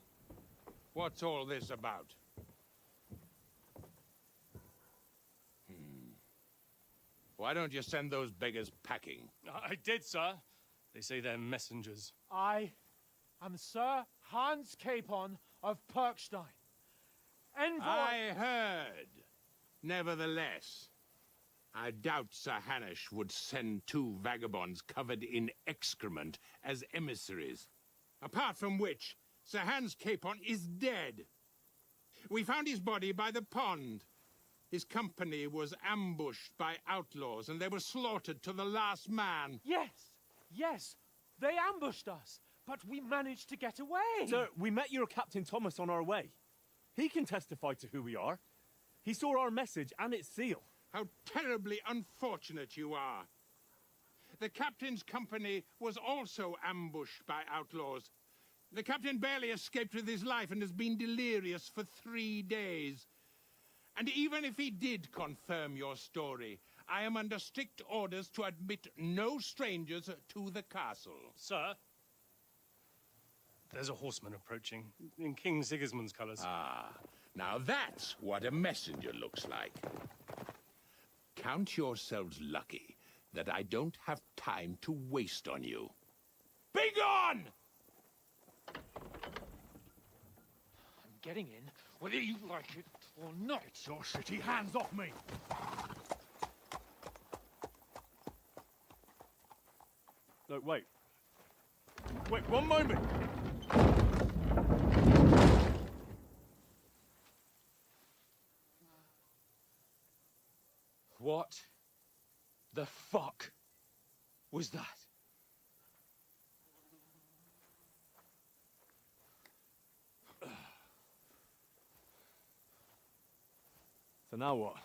What's all this about? Why don't you send those beggars packing? I did, sir. They say they're messengers. I am Sir Hans Capon of Perkstein. Envoy... I heard. Nevertheless, I doubt Sir Hanush would send two vagabonds covered in excrement as emissaries. Apart from which, Sir Hans Capon is dead. We found his body by the pond. His company was ambushed by outlaws, and they were slaughtered to the last man. Yes, they ambushed us, but we managed to get away. Sir, we met your Captain Thomas on our way. He can testify to who we are. He saw our message and its seal. How terribly unfortunate you are. The captain's company was also ambushed by outlaws. The captain barely escaped with his life and has been delirious for 3 days. And even if he did confirm your story, I am under strict orders to admit no strangers to the castle. Sir, there's a horseman approaching, in King Sigismund's colours. Ah, now that's what a messenger looks like. Count yourselves lucky that I don't have time to waste on you. Be gone! I'm getting in, whether you like it or not. Your shitty hands off me! No, wait. Wait, one moment! What the fuck was that? So now what?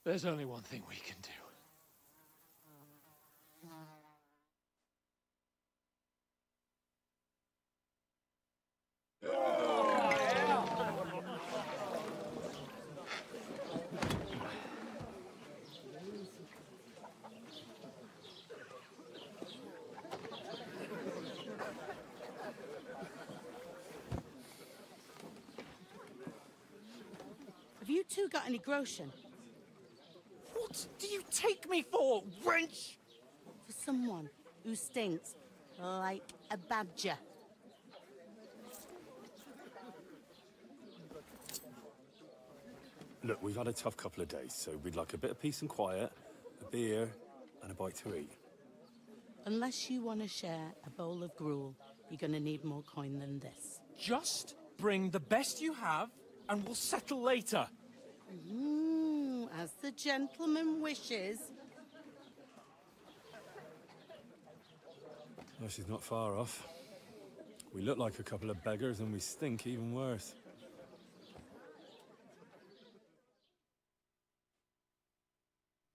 There's only one thing we can do. two got any groschen? What do you take me for, wench? For someone who stinks like a badger. Look, we've had a tough couple of days, so we'd like a bit of peace and quiet, a beer, and a bite to eat. Unless you want to share a bowl of gruel, you're going to need more coin than this. Just bring the best you have, and we'll settle later. As the gentleman wishes. Well, she's not far off. We look like a couple of beggars, and we stink even worse.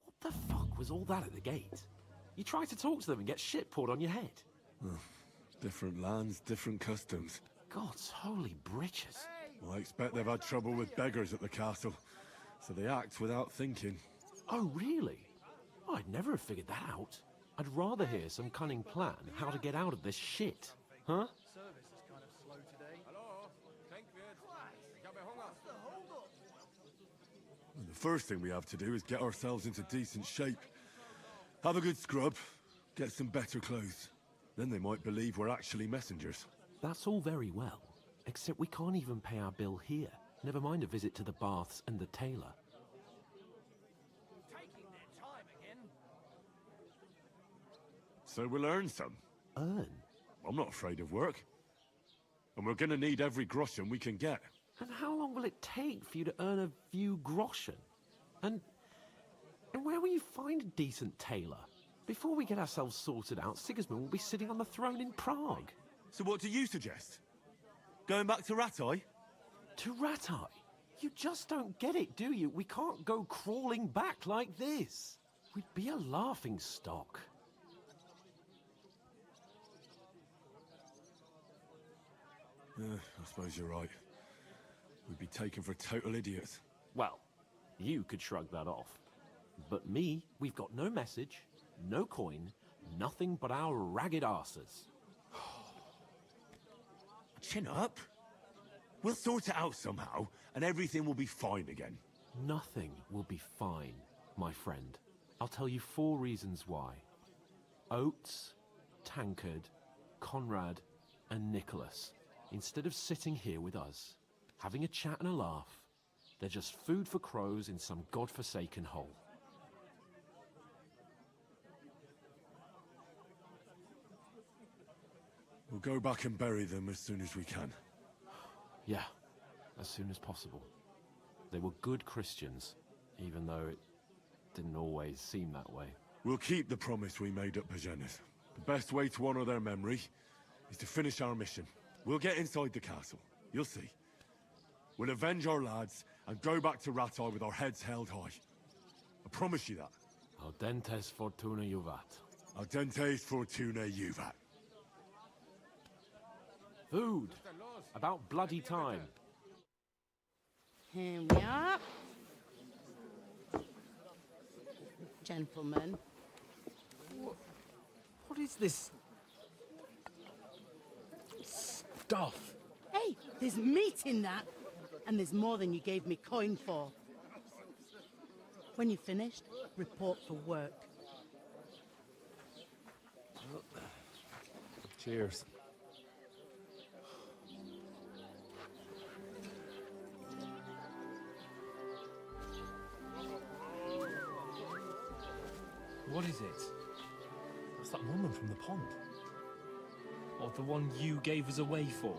What the fuck was all that at the gate? You try to talk to them and get shit poured on your head. Different lands, different customs. God's holy britches. Well, I expect they've had trouble with beggars at the castle, so they act without thinking. Oh, really? I'd never have figured that out. I'd rather hear some cunning plan how to get out of this shit. Huh? Service is kind of slow today. Hello? Thank you. And the first thing we have to do is get ourselves into decent shape. Have a good scrub, get some better clothes. Then they might believe we're actually messengers. That's all very well, except we can't even pay our bill here. Never mind a visit to the baths and the tailor. Taking their time again. So we'll earn some. Earn? I'm not afraid of work. And we're gonna need every groschen we can get. And how long will it take for you to earn a few groschen? And where will you find a decent tailor? Before we get ourselves sorted out, Sigismund will be sitting on the throne in Prague. So what do you suggest? Going back to Ratai? To Ratai? You just don't get it, do you? We can't go crawling back like this. We'd be a laughing stock. I suppose you're right. We'd be taken for total idiots. Well, you could shrug that off. But me, we've got no message, no coin, nothing but our ragged arses. Chin up. We'll sort it out somehow, and everything will be fine again. Nothing will be fine, my friend. I'll tell you 4 reasons why. Oates, Tankard, Conrad, and Nicholas, instead of sitting here with us, having a chat and a laugh, they're just food for crows in some godforsaken hole. We'll go back and bury them as soon as we can. Yeah, as soon as possible. They were good Christians, even though it didn't always seem that way. We'll keep the promise we made at Pagenis. The best way to honor their memory is to finish our mission. We'll get inside the castle. You'll see. We'll avenge our lads and go back to Ratai with our heads held high. I promise you that. Audentes fortuna juvat. Audentes fortuna juvat. Food. About bloody time. Here we are. Gentlemen. What is this stuff? Hey, there's meat in that. And there's more than you gave me coin for. When you're finished, report for work. Cheers. What is it? That's that woman from the pond. Or the one you gave us away for?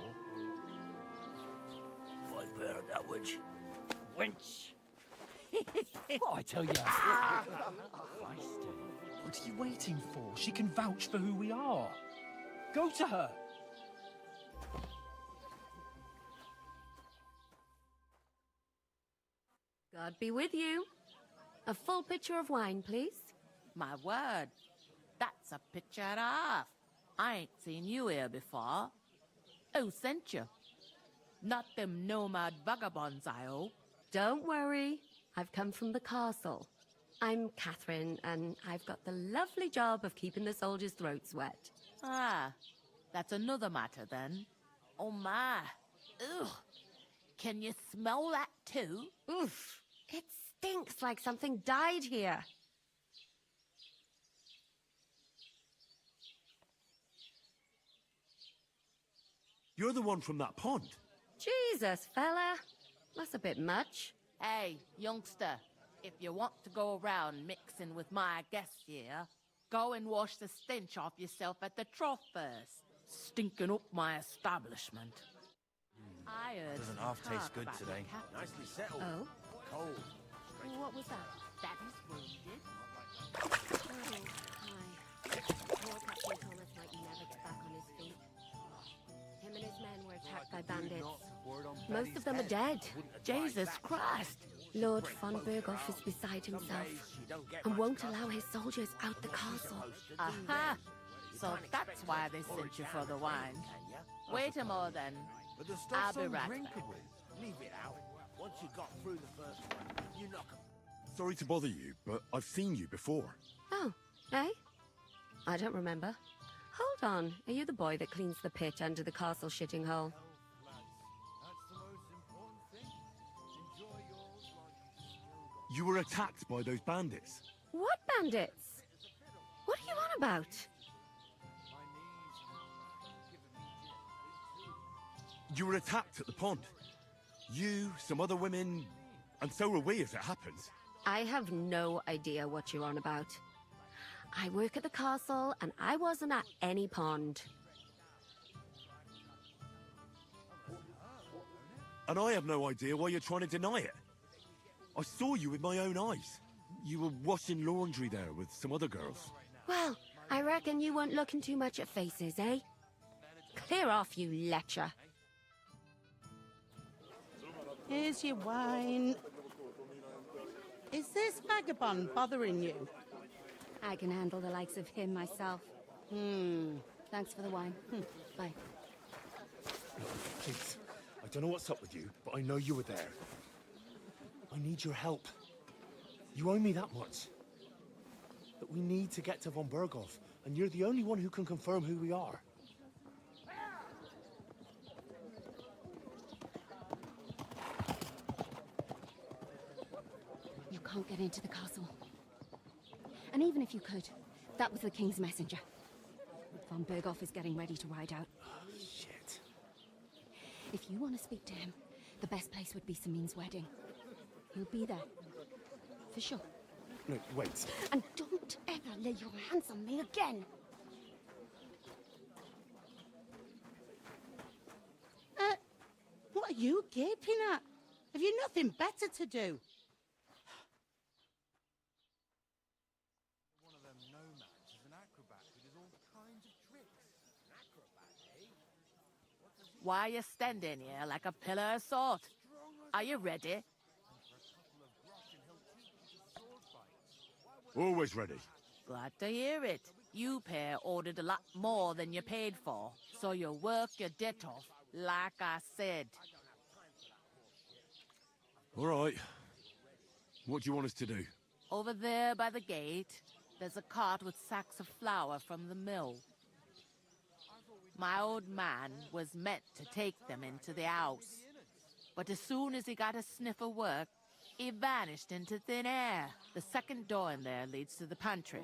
I've heard that witch. Wench. What I tell you. What are you waiting for? She can vouch for who we are. Go to her. God be with you. A full pitcher of wine, please. My word, that's a picture and a half. I ain't seen you here before. Who sent you? Not them nomad vagabonds, I hope. Don't worry. I've come from the castle. I'm Catherine, and I've got the lovely job of keeping the soldiers' throats wet. Ah, that's another matter then. Oh my. Ugh. Can you smell that too? Oof. It stinks like something died here. You're the one from that pond. Jesus, fella. That's a bit much. Hey, youngster, if you want to go around mixing with my guests here, go and wash the stench off yourself at the trough first. Stinking up my establishment. I heard Doesn't some half taste talk good about the today. captain. Nicely settled. Oh? Cold. What was that? That is wounded. Oh, hi. Poor Captain Thomas might never get back on his feet. Him and his men were attacked by bandits. Most of them are dead. Jesus Christ! Lord von Berghoff is beside himself and won't allow his soldiers out the castle. Aha! So that's why they sent you for the wine. Wait a more then. But the I'll stuff's be right back. undrinkable. Leave it out. Once you got through the first one, you knock 'em. Sorry to bother you, but I've seen you before. Oh, eh? I don't remember. Hold on, are you the boy that cleans the pit under the castle shitting hole? You were attacked by those bandits. What bandits? What are you on about? You were attacked at the pond. You, some other women, and so were we, as it happens. I have no idea what you're on about. I work at the castle, and I wasn't at any pond. And I have no idea why you're trying to deny it. I saw you with my own eyes. You were washing laundry there with some other girls. Well, I reckon you weren't looking too much at faces, eh? Clear off, you lecher. Here's your wine. Is this vagabond bothering you? I can handle the likes of him myself. Thanks for the wine. Bye. Please, I don't know what's up with you, but I know you were there. I need your help. You owe me that much. But we need to get to von Berghoff, and you're the only one who can confirm who we are. You can't get into the castle. And even if you could, that was the king's messenger. Von Berghoff is getting ready to ride out. Shit. If you want to speak to him, the best place would be Samin's wedding. He'll be there. For sure. No, wait. And don't ever lay your hands on me again! What are you gaping at? Have you nothing better to do? One of them nomads is an acrobat who does all kinds of tricks. An acrobat, eh? Why are you standing here like a pillar of salt? Are you ready? Always ready. Glad to hear it. You pair ordered a lot more than you paid for, so you'll work your debt off, like I said. All right. What do you want us to do? Over there by the gate, there's a cart with sacks of flour from the mill. My old man was meant to take them into the house, but as soon as he got a sniff of work, he vanished into thin air. The second door in there leads to the pantry.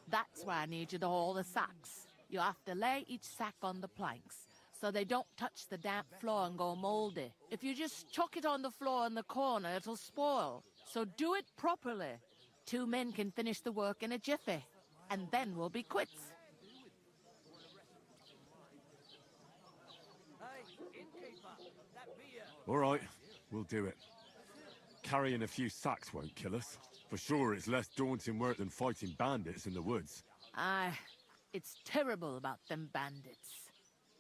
That's where I need you to haul the sacks. You have to lay each sack on the planks, so they don't touch the damp floor and go moldy. If you just chuck it on the floor in the corner, it'll spoil. So do it properly. 2 men can finish the work in a jiffy, and then we'll be quits. All right, we'll do it. Carrying a few sacks won't kill us. For sure, it's less daunting work than fighting bandits in the woods. Aye, it's terrible about them bandits.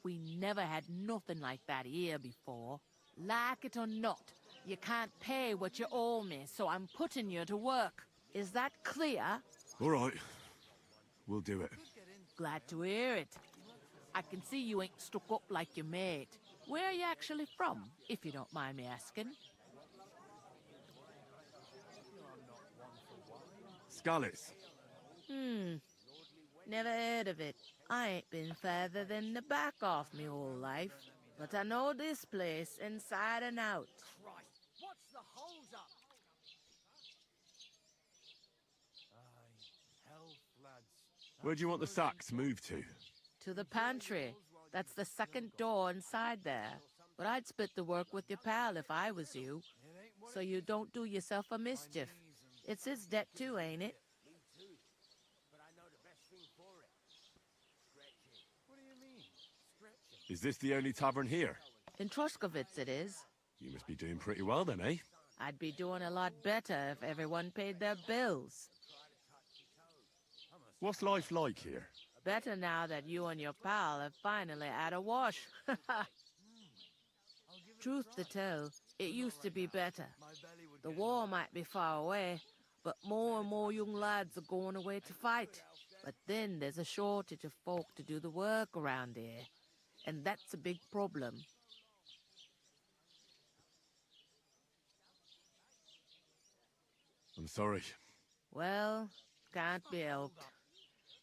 We never had nothing like that here before. Like it or not, you can't pay what you owe me, so I'm putting you to work. Is that clear? All right, we'll do it. Glad to hear it. I can see you ain't stuck up like your mate. Where are you actually from, if you don't mind me asking? Scallies. Never heard of it. I ain't been further than the back off me whole life. But I know this place inside and out. Christ, what's the hold up? Where do you want the sacks moved to? To the pantry. That's the second door inside there. But I'd split the work with your pal if I was you, so you don't do yourself a mischief. It's his debt too, ain't it? Is this the only tavern here? In Troskovitz it is. You must be doing pretty well then, eh? I'd be doing a lot better if everyone paid their bills. What's life like here? Better now that you and your pal have finally had a wash. Truth to tell, it used to be better. The war might be far away, but more and more young lads are going away to fight. But then there's a shortage of folk to do the work around here, and that's a big problem. I'm sorry. Well, can't be helped.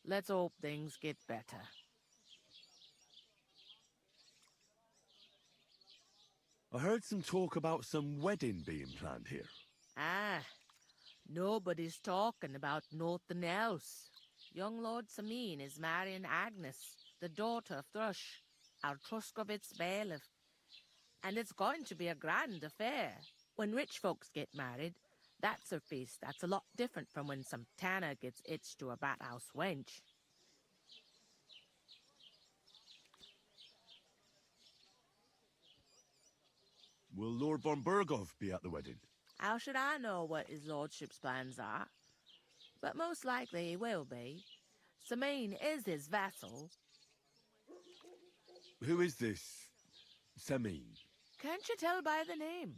Let's hope things get better. I heard some talk about some wedding being planned here. Ah, nobody's talking about nothing else. Young Lord Samin is marrying Agnes, the daughter of Thrush, our Truskovitz bailiff. And it's going to be a grand affair. When rich folks get married, that's a feast that's a lot different from when some tanner gets hitched to a bat-house wench. Will Lord von Burgov be at the wedding? How should I know what his lordship's plans are? But most likely he will be. Samin is his vassal. Who is this Samin? Can't you tell by the name?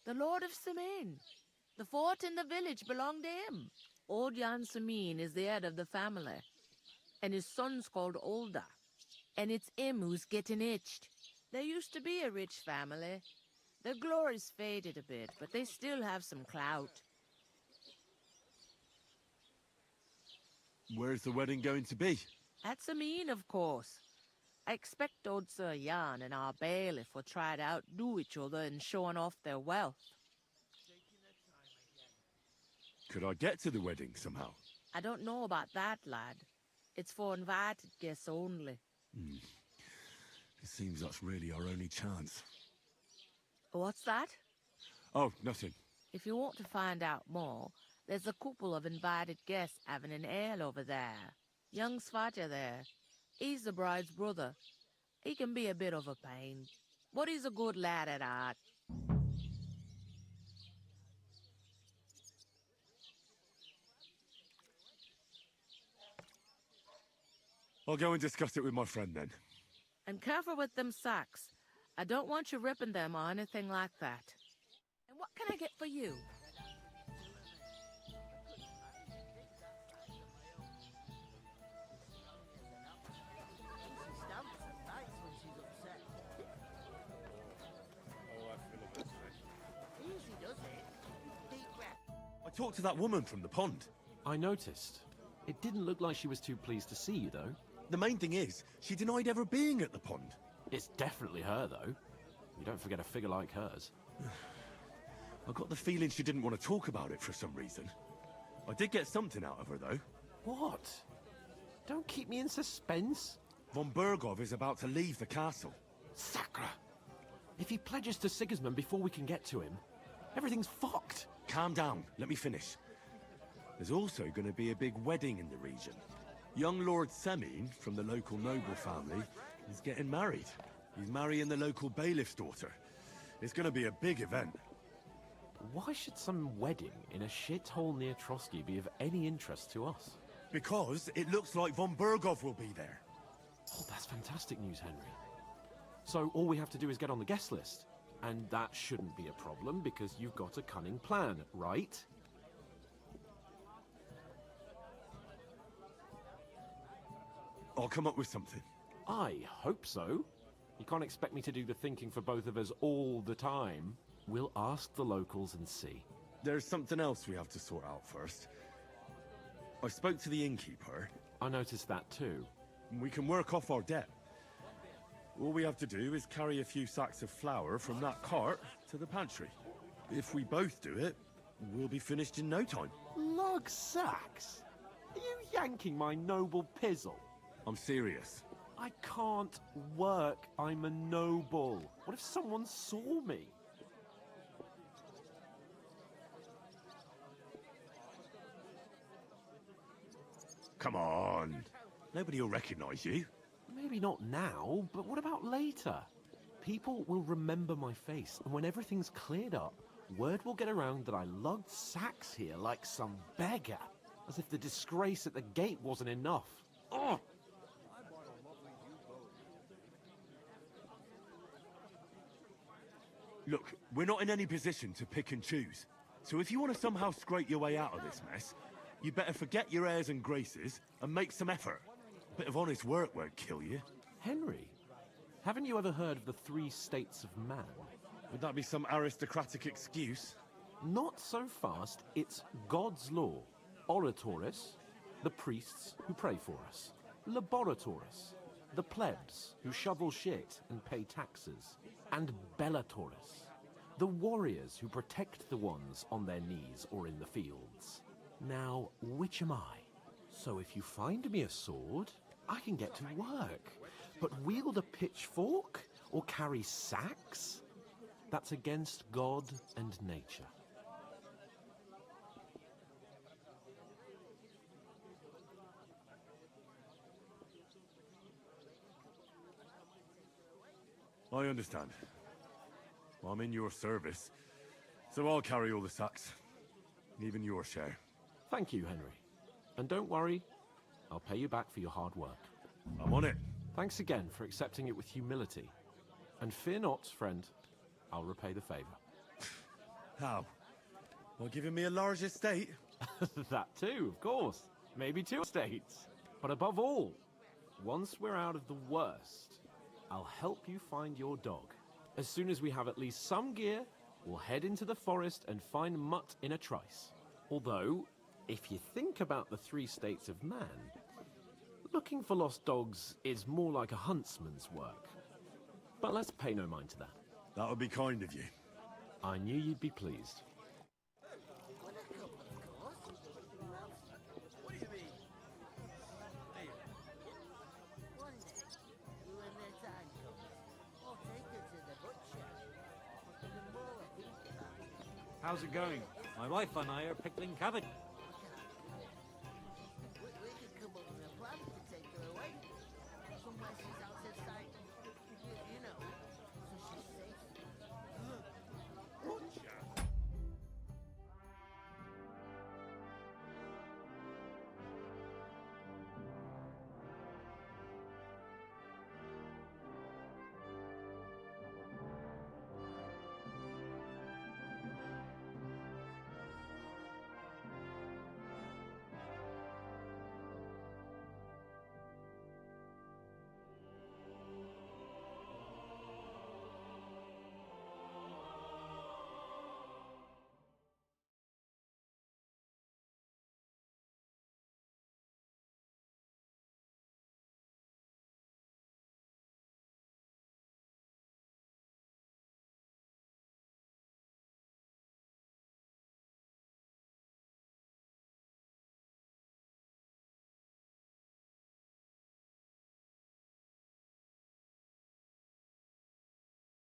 The Lord of Samin. The fort in the village belonged to him. Old Jan Samin is the head of the family, and his son's called Olda. And it's him who's getting itched. There used to be a rich family. Their glory's faded a bit, but they still have some clout. Where's the wedding going to be? At Samin, of course. I expect old Sir Jan and our bailiff will try to outdo each other in showing off their wealth. Could I get to the wedding somehow? I don't know about that, lad. It's for invited guests only. It seems that's really our only chance. What's that? Oh, nothing. If you want to find out more, there's a couple of invited guests having an ale over there. Young Svatja there. He's the bride's brother. He can be a bit of a pain, but he's a good lad at heart. I'll go and discuss it with my friend then. And careful with them sacks. I don't want you ripping them or anything like that. And what can I get for you? I talked to that woman from the pond. I noticed. It didn't look like she was too pleased to see you, though. The main thing is, she denied ever being at the pond. It's definitely her, though. You don't forget a figure like hers. I got the feeling she didn't want to talk about it for some reason. I did get something out of her, though. What? Don't keep me in suspense. Von Burgov is about to leave the castle. Sacra! If he pledges to Sigismund before we can get to him, everything's fucked. Calm down. Let me finish. There's also going to be a big wedding in the region. Young Lord Semin, from the local noble family, is getting married. He's marrying the local bailiff's daughter. It's going to be a big event. Why should some wedding in a shithole near Trotsky be of any interest to us? Because it looks like von Burgov will be there. Oh, that's fantastic news, Henry. So all we have to do is get on the guest list. And that shouldn't be a problem because you've got a cunning plan, right? I'll come up with something. I hope so. You can't expect me to do the thinking for both of us all the time. We'll ask the locals and see. There's something else we have to sort out first. I spoke to the innkeeper. I noticed that too. We can work off our debt. All we have to do is carry a few sacks of flour from that cart to the pantry. If we both do it, we'll be finished in no time. Lug sacks? Are you yanking my noble pizzle? I'm serious. I can't work. I'm a noble. What if someone saw me? Come on. Nobody will recognize you. Maybe not now, but what about later? People will remember my face, and when everything's cleared up, word will get around that I lugged sacks here like some beggar. As if the disgrace at the gate wasn't enough. Ugh! Look, we're not in any position to pick and choose. So if you want to somehow scrape your way out of this mess, you'd better forget your airs and graces and make some effort. A bit of honest work won't kill you. Henry, haven't you ever heard of the 3 states of man? Would that be some aristocratic excuse? Not so fast. It's God's law. Oratoris, the priests who pray for us. Laboratoris, the plebs who shovel shit and pay taxes. And Bellatoris, the warriors who protect the ones on their knees or in the fields. Now, which am I? So if you find me a sword, I can get to work. But wield a pitchfork or carry sacks? That's against God and nature. I understand. I'm in your service, so I'll carry all the sacks. Even your share. Thank you, Henry. And don't worry, I'll pay you back for your hard work. I'm on it. Thanks again for accepting it with humility. And fear not, friend, I'll repay the favor. How? By giving me a large estate? That too, of course. Maybe 2 estates. But above all, once we're out of the worst, I'll help you find your dog. As soon as we have at least some gear, we'll head into the forest and find Mutt in a trice. Although, if you think about the 3 states of man, looking for lost dogs is more like a huntsman's work. But let's pay no mind to that. That would be kind of you. I knew you'd be pleased. How's it going? My wife and I are pickling cabbage.